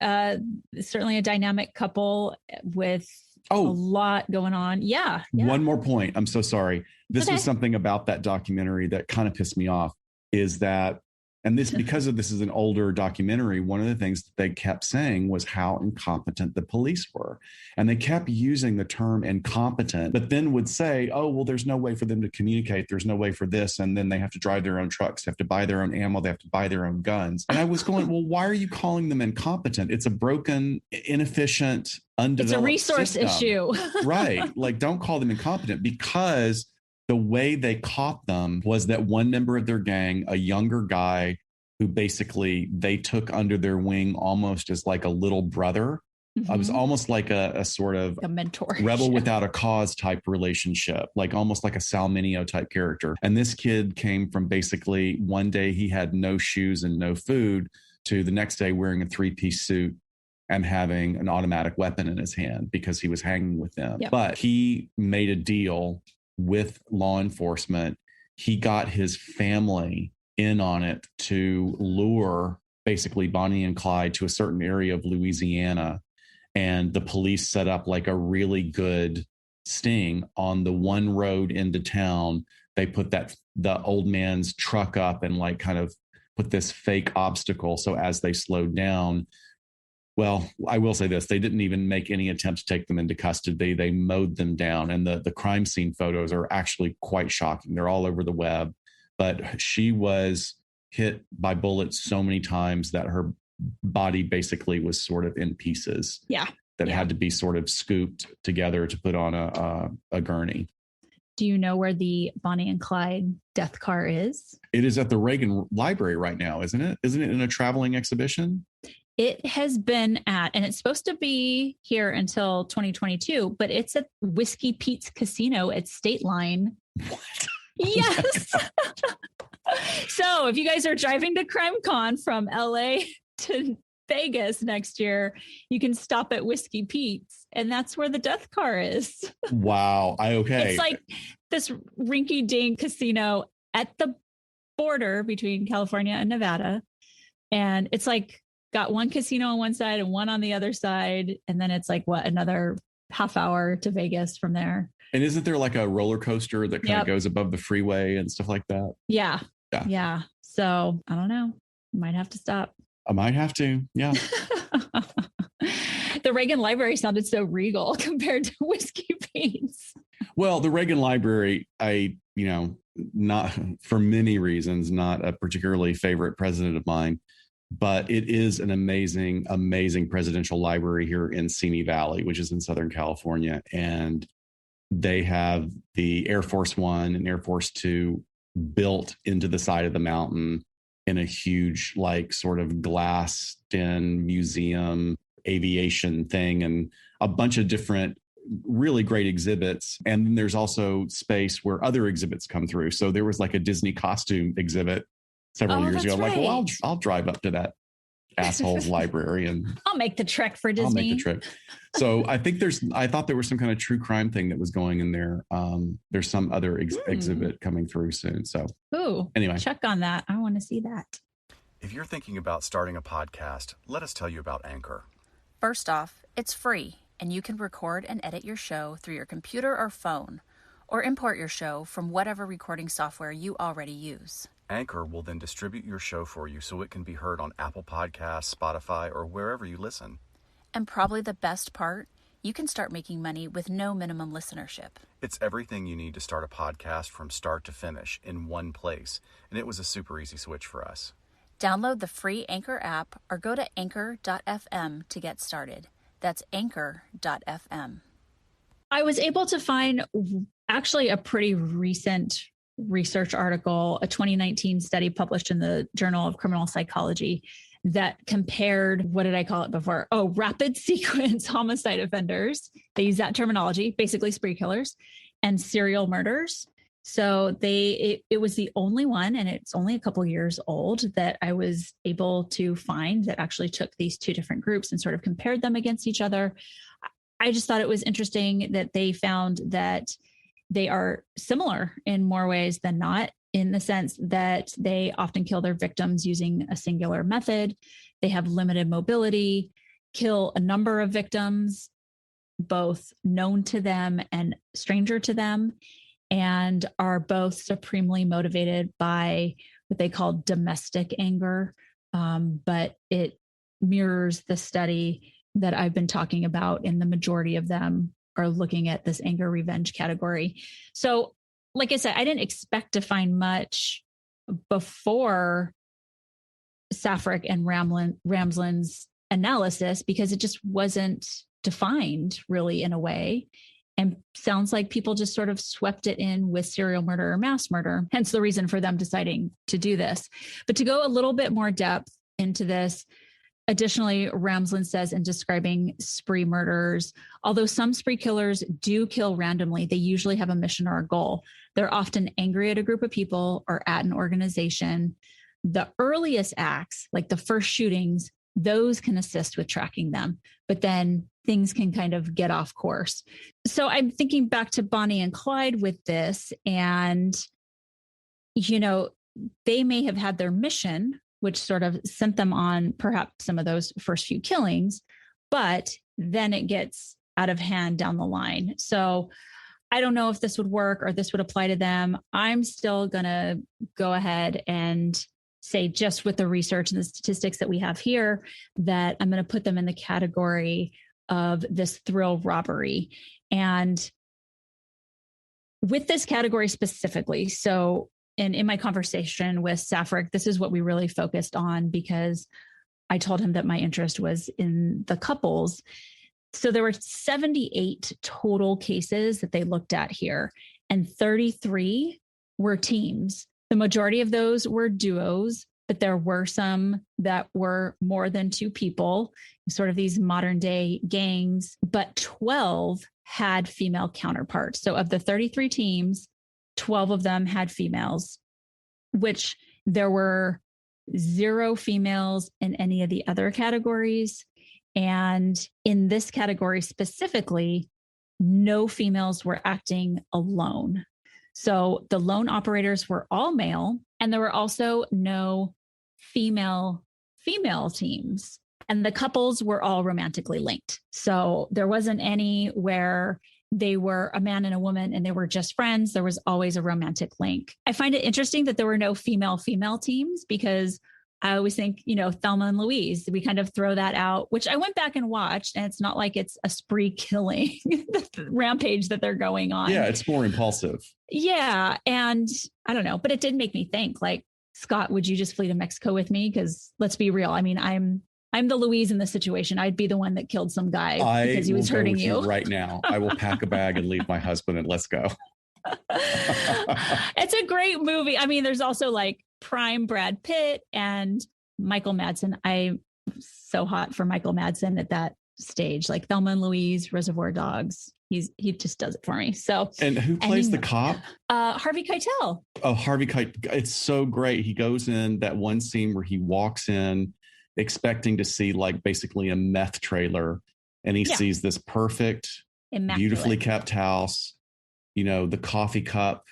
Certainly a dynamic couple with a lot going on. Yeah. One more point. I'm so sorry. This was something about that documentary that kind of pissed me off. Is that, and this, because of this is an older documentary, one of the things that they kept saying was how incompetent the police were. And they kept using the term incompetent, but then would say, oh, well, there's no way for them to communicate. There's no way for this. And then they have to drive their own trucks, they have to buy their own ammo, they have to buy their own guns. And I was going, well, why are you calling them incompetent? It's a broken, inefficient, undeveloped It's a resource issue. Right. Like, don't call them incompetent, because the way they caught them was that one member of their gang, a younger guy who basically they took under their wing almost as like a little brother. Mm-hmm. I was almost like a sort of a mentor, rebel without a cause type relationship, like almost like a Sal Mineo type character. And this kid came from basically one day he had no shoes and no food to the next day wearing a 3-piece suit and having an automatic weapon in his hand because he was hanging with them. Yep. But he made a deal with law enforcement. He got his family in on it to lure basically Bonnie and Clyde to a certain area of Louisiana. And the police set up like a really good sting on the one road into town. They put the old man's truck up and like kind of put this fake obstacle. So as they slowed down, well, I will say this, they didn't even make any attempt to take them into custody. They mowed them down. And the crime scene photos are actually quite shocking. They're all over the web. But she was hit by bullets so many times that her body basically was sort of in pieces. Yeah. That had to be sort of scooped together to put on a gurney. Do you know where the Bonnie and Clyde death car is? It is at the Reagan Library right now, isn't it? Isn't it in a traveling exhibition? It has been at, and it's supposed to be here until 2022, but it's at Whiskey Pete's Casino at State Line. What? Yes. So if you guys are driving to CrimeCon from LA to Vegas next year, you can stop at Whiskey Pete's, and that's where the death car is. Wow. Okay. It's like this rinky-dink casino at the border between California and Nevada. And it's like got one casino on one side and one on the other side. And then it's like, another half hour to Vegas from there. And isn't there like a roller coaster that kind of goes above the freeway and stuff like that? Yeah. So I don't know. Might have to stop. I might have to. Yeah. The Reagan Library sounded so regal compared to Whiskey Pete's. Well, the Reagan Library, not for many reasons, not a particularly favorite president of mine, but it is an amazing, amazing presidential library here in Simi Valley, which is in Southern California. And they have the Air Force One and Air Force Two built into the side of the mountain in a huge, like, sort of glassed-in museum aviation thing, and a bunch of different really great exhibits. And then there's also space where other exhibits come through. So there was like a Disney costume exhibit several years ago. I'm like, well, I'll drive up to that asshole's library and I'll make the trek for Disney. I'll make the trip. So I thought there was some kind of true crime thing that was going in there. There's some other exhibit coming through soon. So anyway, check on that. I want to see that. If you're thinking about starting a podcast, let us tell you about Anchor. First off, it's free, and you can record and edit your show through your computer or phone, or import your show from whatever recording software you already use. Anchor will then distribute your show for you so it can be heard on Apple Podcasts, Spotify, or wherever you listen. And probably the best part, you can start making money with no minimum listenership. It's everything you need to start a podcast from start to finish in one place, and it was a super easy switch for us. Download the free Anchor app or go to anchor.fm to get started. That's anchor.fm. I was able to find actually a pretty recent research article, a 2019 study published in the Journal of Criminal Psychology that compared, what did I call it before? Oh, rapid sequence homicide offenders. They use that terminology, basically spree killers, and serial murders. So it was the only one, and it's only a couple years old, that I was able to find that actually took these two different groups and sort of compared them against each other. I just thought it was interesting that they found that they are similar in more ways than not, in the sense that they often kill their victims using a singular method. They have limited mobility, kill a number of victims, both known to them and stranger to them, and are both supremely motivated by what they call domestic anger. But it mirrors the study that I've been talking about, and the majority of them are looking at this anger revenge category. So, like I said, I didn't expect to find much before Safrack and Ramsland's analysis, because it just wasn't defined really in a way. And sounds like people just sort of swept it in with serial murder or mass murder, hence the reason for them deciding to do this. But to go a little bit more depth into this, additionally, Ramsland says in describing spree murders, although some spree killers do kill randomly, they usually have a mission or a goal. They're often angry at a group of people or at an organization. The earliest acts, like the first shootings, those can assist with tracking them, but then things can kind of get off course. So I'm thinking back to Bonnie and Clyde with this, and, they may have had their mission, which sort of sent them on perhaps some of those first few killings, but then it gets out of hand down the line. So I don't know if this would work or this would apply to them. I'm still going to go ahead and say, just with the research and the statistics that we have here, that I'm going to put them in the category of this thrill robbery. And with this category specifically, and in my conversation with Safrack, this is what we really focused on, because I told him that my interest was in the couples. So there were 78 total cases that they looked at here, and 33 were teams. The majority of those were duos, but there were some that were more than 2 people, sort of these modern day gangs, but 12 had female counterparts. So of the 33 teams, 12 of them had females, which there were 0 females in any of the other categories. And in this category specifically, no females were acting alone. So the lone operators were all male, and there were also no female teams. And the couples were all romantically linked. So there wasn't any where they were a man and a woman and they were just friends. There was always a romantic link. I find it interesting that there were no female teams, because I always think, Thelma and Louise, we kind of throw that out, which I went back and watched, and it's not like it's a spree killing rampage that they're going on. Yeah, it's more impulsive. Yeah. And I don't know, but it did make me think, like, Scott, would you just flee to Mexico with me? Because let's be real. I mean, I'm the Louise in this situation. I'd be the one that killed some guy because he was hurting you. Right now. I will pack a bag and leave my husband and let's go. It's a great movie. I mean, there's also like prime Brad Pitt and Michael Madsen. I'm so hot for Michael Madsen at that stage, like Thelma and Louise, Reservoir Dogs. He just does it for me. So, and who plays the cop? Harvey Keitel. Oh, Harvey Keitel. It's so great. He goes in that one scene where he walks in expecting to see like basically a meth trailer, and he sees this perfect, beautifully kept house. The coffee cup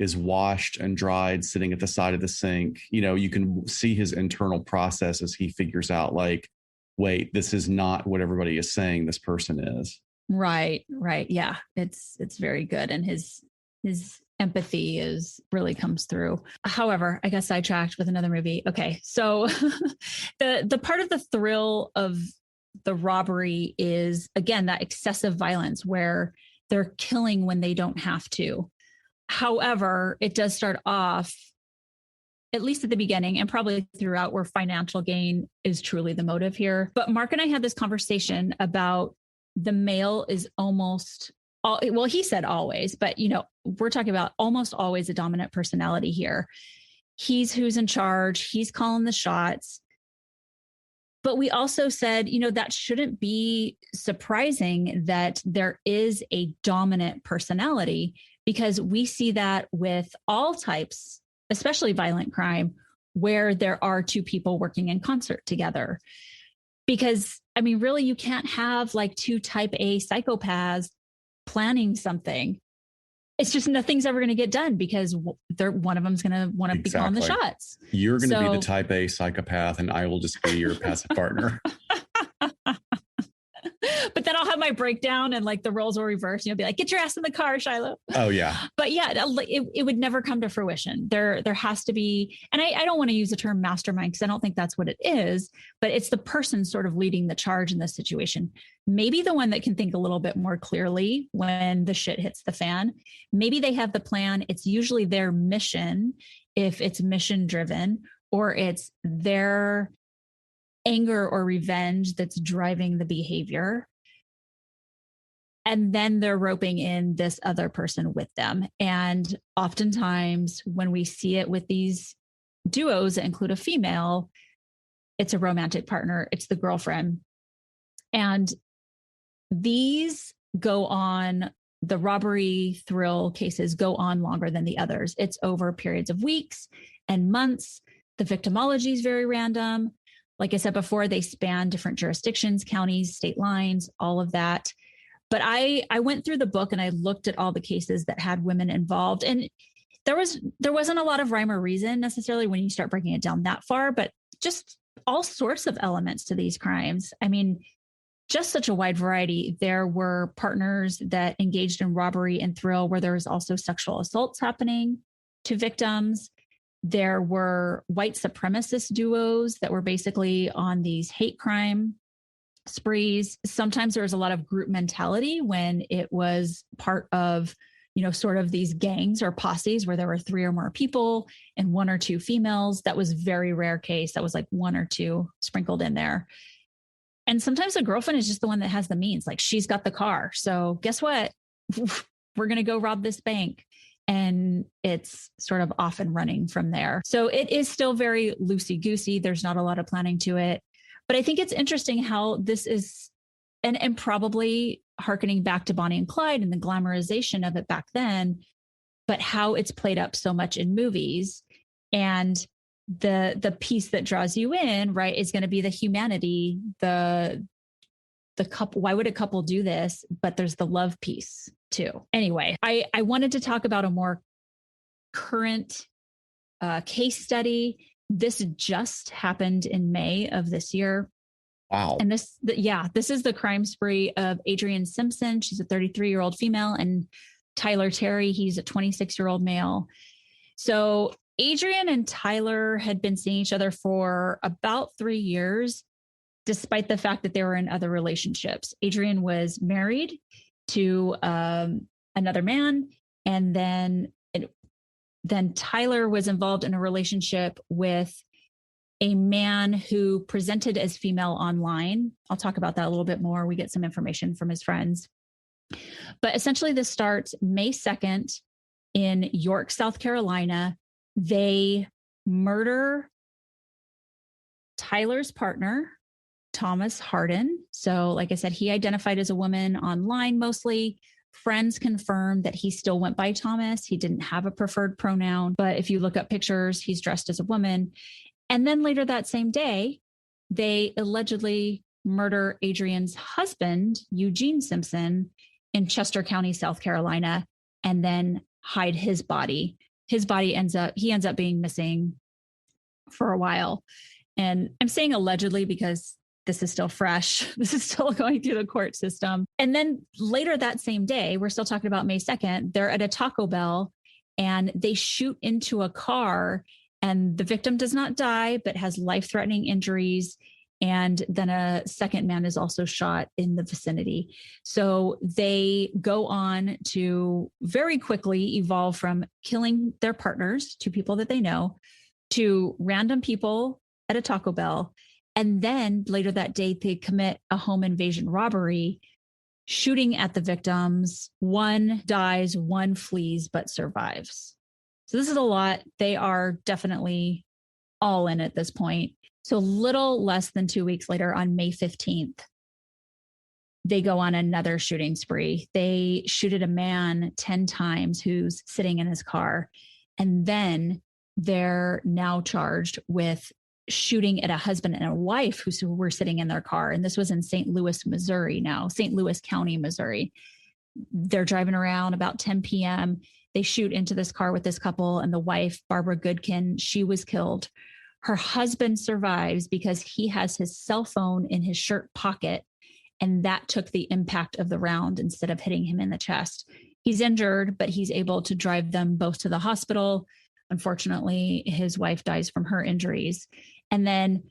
is washed and dried, sitting at the side of the sink. You can see his internal process as he figures out, like, wait, this is not what everybody is saying this person is. Right. Yeah. It's very good. And his empathy really comes through. However, I got sidetracked with another movie. Okay. So the part of the thrill of the robbery is, again, that excessive violence where they're killing when they don't have to. However, it does start off, at least at the beginning and probably throughout, where financial gain is truly the motive here. But Mark and I had this conversation about the male is almost, well, he said always, but we're talking about almost always a dominant personality here. He's who's in charge. He's calling the shots. But we also said, that shouldn't be surprising that there is a dominant personality, because we see that with all types, especially violent crime, where there are 2 people working in concert together. Because, I mean, really, you can't have like 2 type A psychopaths planning something. It's just nothing's ever going to get done because one of them's going to want to be calling the shots. You're going to be the type A psychopath and I will just be your passive partner. But then I'll have my breakdown and like the roles will reverse. And you'll be like, get your ass in the car, Shiloh. Oh, yeah. But yeah, it would never come to fruition. There has to be, and I don't want to use the term mastermind because I don't think that's what it is, but it's the person sort of leading the charge in this situation. Maybe the one that can think a little bit more clearly when the shit hits the fan. Maybe they have the plan. It's usually their mission, if it's mission driven, or it's their anger or revenge that's driving the behavior. And then they're roping in this other person with them. And oftentimes when we see it with these duos that include a female, it's a romantic partner, it's the girlfriend. And these go on, the robbery thrill cases go on longer than the others. It's over periods of weeks and months. The victimology is very random. Like I said before, they span different jurisdictions, counties, state lines, all of that. But I went through the book and I looked at all the cases that had women involved, and there wasn't a lot of rhyme or reason necessarily when you start breaking it down that far, but just all sorts of elements to these crimes. I mean, just such a wide variety. There were partners that engaged in robbery and thrill where there was also sexual assaults happening to victims. There were white supremacist duos that were basically on these hate crime sprees. Sometimes there was a lot of group mentality when it was part of, sort of these gangs or posses where there were 3 or more people and 1 or 2 females. That was very rare case. That was like 1 or 2 sprinkled in there. And sometimes the girlfriend is just the one that has the means. Like, she's got the car. So guess what? We're going to go rob this bank. and it's sort of off and running from there. So it is still very loosey-goosey. There's not a lot of planning to it. But I think it's interesting how this is, and probably hearkening back to Bonnie and Clyde and the glamorization of it back then, but how it's played up so much in movies. And the piece that draws you in, right, is going to be the humanity, the couple. Why would a couple do this? But there's the love piece too. Anyway, I wanted to talk about a more current case study. This just happened in May of this year. Wow. And this is the crime spree of Adrienne Simpson. She's a 33-year-old female, and Tyler Terry, he's a 26-year-old male. So Adrienne and Tyler had been seeing each other for about 3 years, despite the fact that they were in other relationships. Adrienne was married to another man, and then Tyler was involved in a relationship with a man who presented as female online. I'll talk about that a little bit more. We get some information from his friends. But essentially, this starts May 2nd in York, South Carolina. They murder Tyler's partner, Thomas Hardin. So, like I said, he identified as a woman online mostly. Friends confirmed that he still went by Thomas. He didn't have a preferred pronoun, but if you look up pictures, he's dressed as a woman. And then later that same day, they allegedly murder Adrienne's husband, Eugene Simpson, in Chester County, South Carolina, and then hide his body. His body ends up being missing for a while. And I'm saying allegedly because this is still fresh. This is still going through the court system. And then later that same day, we're still talking about May 2nd, they're at a Taco Bell and they shoot into a car, and the victim does not die, but has life-threatening injuries. And then a second man is also shot in the vicinity. So they go on to very quickly evolve from killing their partners, two people that they know, to random people at a Taco Bell. And then later that day, they commit a home invasion robbery, shooting at the victims. One dies, one flees, but survives. So this is a lot. They are definitely all in at this point. So little less than 2 weeks later, on May 15th, they go on another shooting spree. They shoot at a man 10 times who's sitting in his car. And then they're now charged with shooting at a husband and a wife who were sitting in their car. And this was in St. Louis, Missouri now, St. Louis County, Missouri. They're driving around about 10 p.m. They shoot into this car with this couple, and the wife, Barbara Goodkin, she was killed. Her husband survives because he has his cell phone in his shirt pocket, and that took the impact of the round instead of hitting him in the chest. He's injured, but he's able to drive them both to the hospital. Unfortunately, his wife dies from her injuries. And then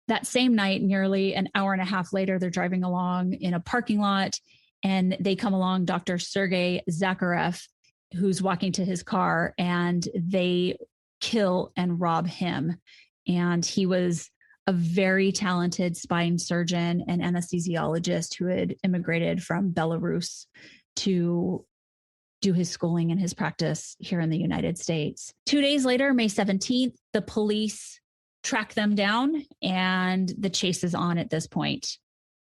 that same night, nearly an hour and a half later, they're driving along in a parking lot, and they come along Dr. Sergei Zakharev, who's walking to his car, and they kill and rob him. And he was a very talented spine surgeon and anesthesiologist who had immigrated from Belarus to do his schooling and his practice here in the United States. 2 days later, May 17th, the police track them down, and the chase is on at this point.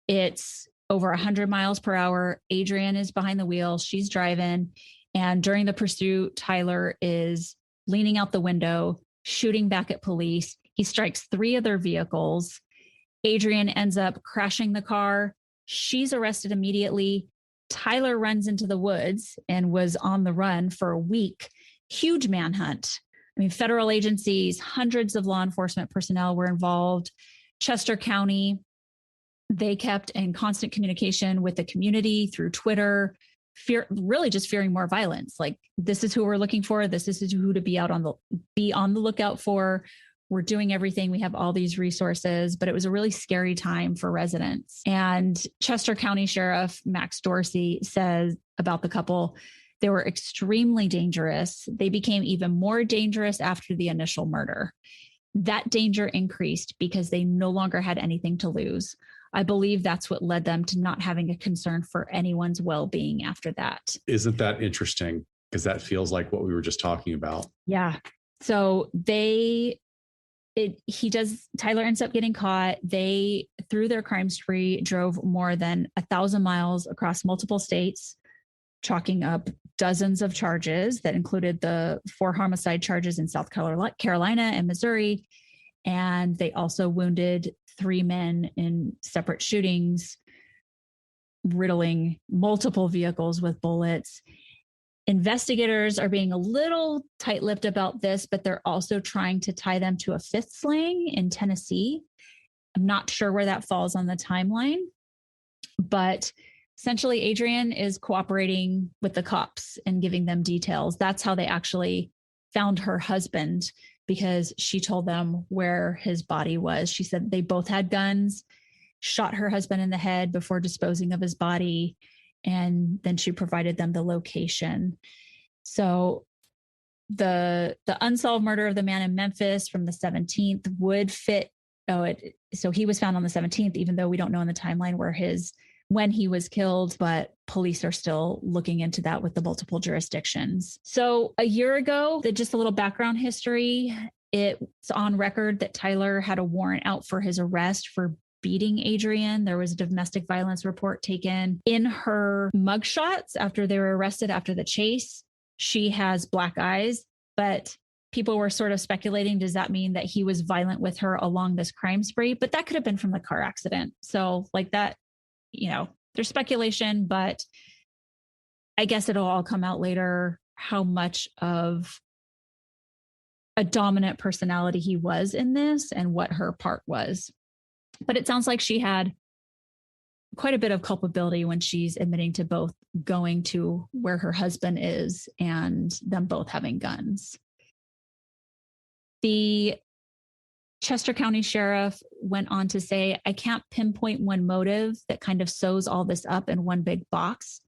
It's over 100 miles per hour. Adrienne is behind the wheel. She's driving. And during the pursuit, Tyler is leaning out the window, shooting back at police. He strikes 3 of their vehicles. Adrienne ends up crashing the car. She's arrested immediately. Tyler runs into the woods and was on the run for a week. Huge manhunt. I mean, federal agencies, hundreds of law enforcement personnel were involved. Chester County, they kept in constant communication with the community through Twitter, really just fearing more violence. Like, this is who we're looking for. This is who to be on the lookout for. We're doing everything. We have all these resources, but it was a really scary time for residents. And Chester County Sheriff Max Dorsey says about the couple, they were extremely dangerous. They became even more dangerous after the initial murder. That danger increased because they no longer had anything to lose. I believe that's what led them to not having a concern for anyone's well-being after that. Isn't that interesting? because that feels like what we were just talking about. Yeah. So Tyler ends up getting caught. They, through their crime spree, drove more than 1,000 miles across multiple states, chalking up dozens of charges that included the 4 homicide charges in South Carolina and Missouri. And they also wounded 3 men in separate shootings, riddling multiple vehicles with bullets. Investigators are being a little tight-lipped about this, but they're also trying to tie them to a 5th slaying in Tennessee. I'm not sure where that falls on the timeline, but essentially Adrian is cooperating with the cops and giving them details. That's how they actually found her husband, because she told them where his body was. She said they both had guns, shot her husband in the head before disposing of his body, and then she provided them the location. So the unsolved murder of the man in Memphis from the 17th would fit. So he was found on the 17th, even though we don't know in the timeline when he was killed, but police are still looking into that with the multiple jurisdictions. So a year ago, just a little background history, it's on record that Tyler had a warrant out for his arrest for beating Adrian. There was a domestic violence report taken. In her mugshots after they were arrested after the chase, she has black eyes, but people were sort of speculating, does that mean that he was violent with her along this crime spree? But that could have been from the car accident. So like that, there's speculation, but I guess it'll all come out later how much of a dominant personality he was in this and what her part was. But it sounds like she had quite a bit of culpability when she's admitting to both going to where her husband is and them both having guns. The Chester County Sheriff went on to say, I can't pinpoint one motive that kind of sews all this up in one big box.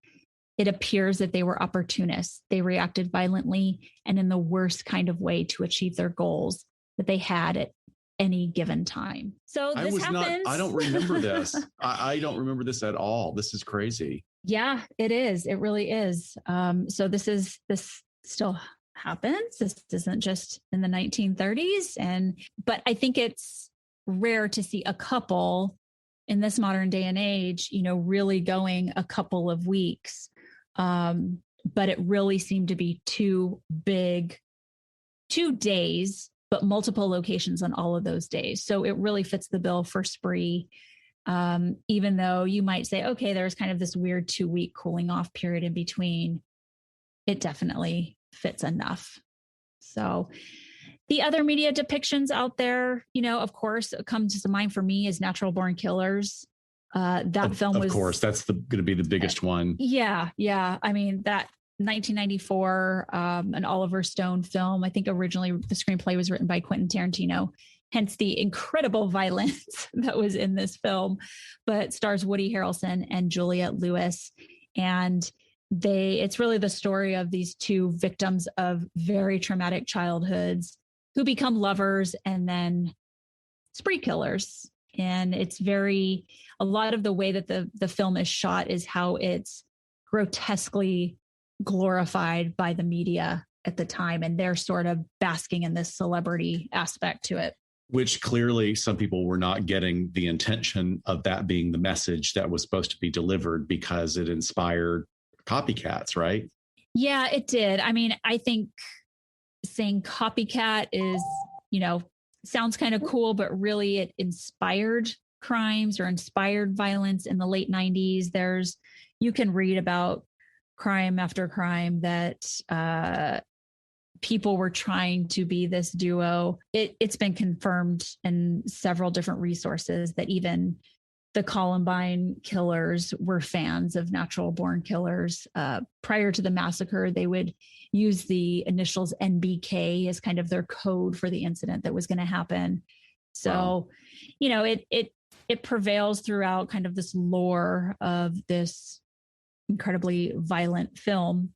It appears that they were opportunists. They reacted violently and in the worst kind of way to achieve their goals that they had at any given time. So this happens. I don't remember this. I don't remember this at all. This is crazy. Yeah, it is. It really is. So this still happens. This isn't just in the 1930s. But I think it's rare to see a couple in this modern day and age, really going a couple of weeks. But it really seemed to be 2 days, but multiple locations on all of those days. So it really fits the bill for spree. Even though you might say, okay, there's kind of this weird 2-week cooling off period in between, it definitely fits enough. So the other media depictions out there, of course, comes to mind for me is Natural Born Killers. That film was, of course, that's going to be the biggest one. Yeah. I mean, that 1994, an Oliver Stone film. I think originally the screenplay was written by Quentin Tarantino, hence the incredible violence that was in this film, but stars Woody Harrelson and Juliette Lewis. And it's really the story of these 2 victims of very traumatic childhoods who become lovers and then spree killers. And it's a lot of the way that the film is shot is how it's grotesquely glorified by the media at the time. And they're sort of basking in this celebrity aspect to it. Which clearly some people were not getting the intention of that being the message that was supposed to be delivered, because it inspired copycats, right? Yeah, it did. I mean, I think saying copycat is, sounds kind of cool, but really it inspired crimes or inspired violence in the late 90s. You can read about crime after crime that people were trying to be this duo. It's been confirmed in several different resources that even the Columbine killers were fans of Natural Born Killers. Prior to the massacre, they would use the initials NBK as kind of their code for the incident that was going to happen. So, it prevails throughout kind of this lore of this incredibly violent film,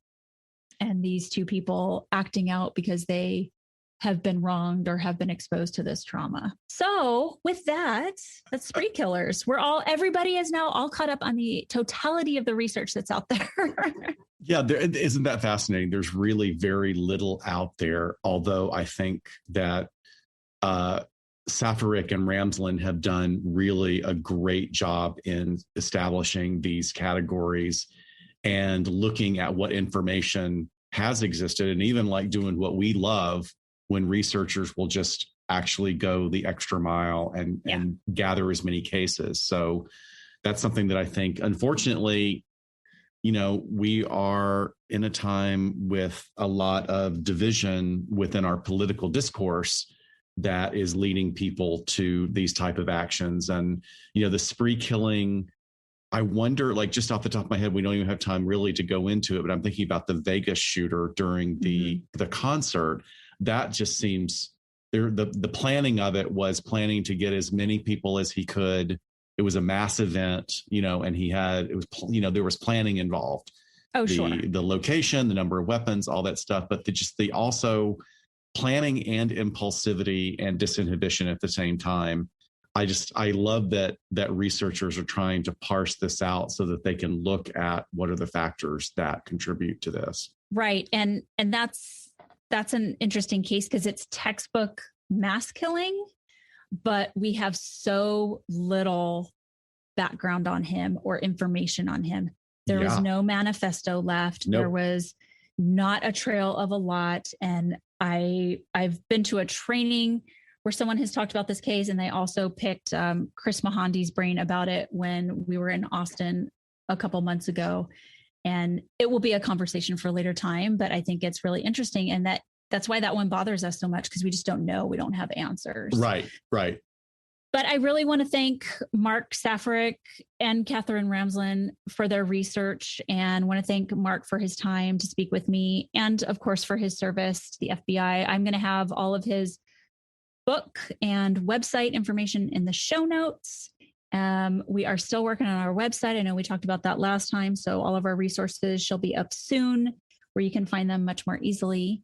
and these 2 people acting out because they have been wronged or have been exposed to this trauma. So with that's Spree Killers. Everybody is now all caught up on the totality of the research that's out there. Yeah, isn't that fascinating? There's really very little out there, although I think that Safaric and Ramsland have done really a great job in establishing these categories and looking at what information has existed, and even like doing what we love when researchers will just actually go the extra mile and gather as many cases. So that's something that I think, unfortunately, we are in a time with a lot of division within our political discourse that is leading people to these type of actions. And, the spree killing, I wonder, like just off the top of my head, we don't even have time really to go into it, but I'm thinking about the Vegas shooter during the concert. That just seems the planning of it was planning to get as many people as he could. It was a mass event, and there was planning involved. Oh, sure. The location, the number of weapons, all that stuff, but the also planning and impulsivity and disinhibition at the same time. I love that researchers are trying to parse this out so that they can look at what are the factors that contribute to this. Right. And that's an interesting case because it's textbook mass killing, but we have so little background on him or information on him. There was no manifesto left. Nope. There was not a trail of a lot. And I've been to a training where someone has talked about this case, and they also picked Chris Mahandi's brain about it when we were in Austin a couple months ago. And it will be a conversation for a later time, but I think it's really interesting. And that's why that one bothers us so much, because we just don't know. We don't have answers. Right. But I really want to thank Mark Safaric and Catherine Ramsland for their research, and want to thank Mark for his time to speak with me, and of course for his service to the FBI. I'm going to have all of his book and website information in the show notes. We are still working on our website. I know we talked about that last time. So all of our resources shall be up soon, where you can find them much more easily.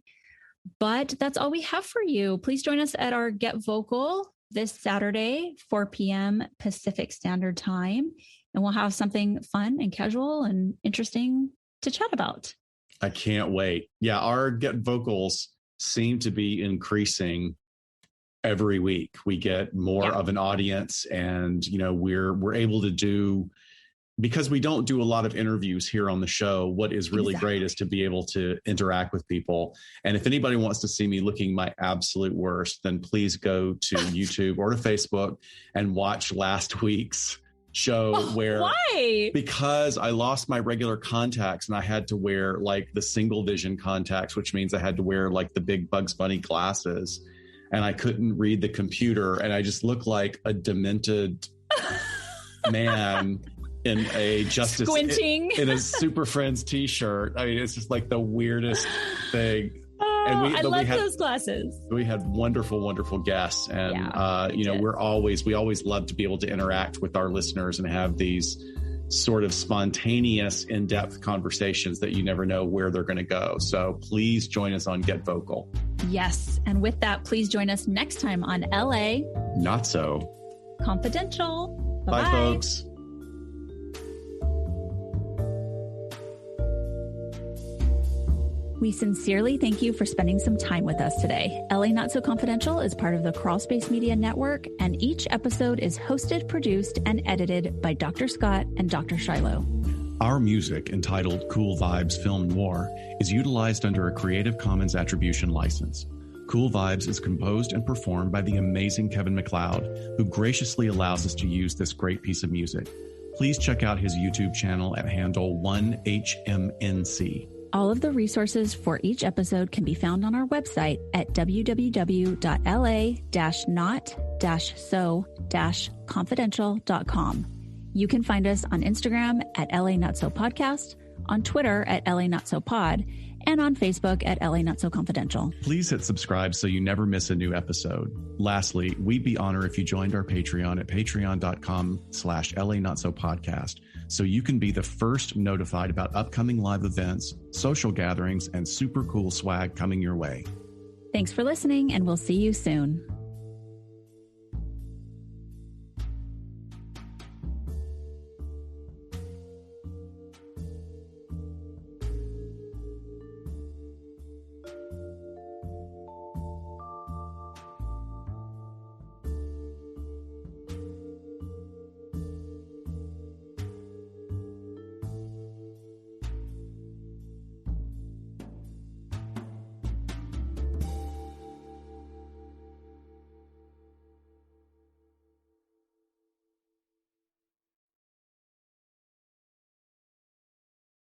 But that's all we have for you. Please join us at our Get Vocal this Saturday, 4 p.m. Pacific Standard Time. And we'll have something fun and casual and interesting to chat about. I can't wait. Yeah, our Get Vocals seem to be increasing every week. We get more of an audience, and we're able to do, because we don't do a lot of interviews here on the show, what is really great is to be able to interact with people. And if anybody wants to see me looking my absolute worst, then please go to YouTube or to Facebook and watch last week's show. Why? Because I lost my regular contacts and I had to wear like the single vision contacts, which means I had to wear like the big Bugs Bunny glasses, and I couldn't read the computer, and I just looked like a demented man in a Justice squinting in a Super Friends t-shirt. I mean, it's just like the weirdest thing. And I love those glasses. We had wonderful guests, and we always love to be able to interact with our listeners and have these sort of spontaneous, in-depth conversations that you never know where they're going to go. So please join us on Get Vocal. Yes. And with that, please join us next time on LA Not So Confidential. Bye, folks. We sincerely thank you for spending some time with us today. LA Not So Confidential is part of the Crawlspace Media Network, and each episode is hosted, produced, and edited by Dr. Scott and Dr. Shiloh. Our music, entitled Cool Vibes Film Noir, is utilized under a Creative Commons Attribution license. Cool Vibes is composed and performed by the amazing Kevin MacLeod, who graciously allows us to use this great piece of music. Please check out his YouTube channel at handle 1HMNC. All of the resources for each episode can be found on our website at www.la-not-so-confidential.com. You can find us on Instagram at LA Not So Podcast, on Twitter at LA Not So Pod, and on Facebook at LA Not So Confidential. Please hit subscribe so you never miss a new episode. Lastly, we'd be honored if you joined our Patreon at patreon.com/LA Not So Podcast, so you can be the first notified about upcoming live events, social gatherings, and super cool swag coming your way. Thanks for listening, and we'll see you soon.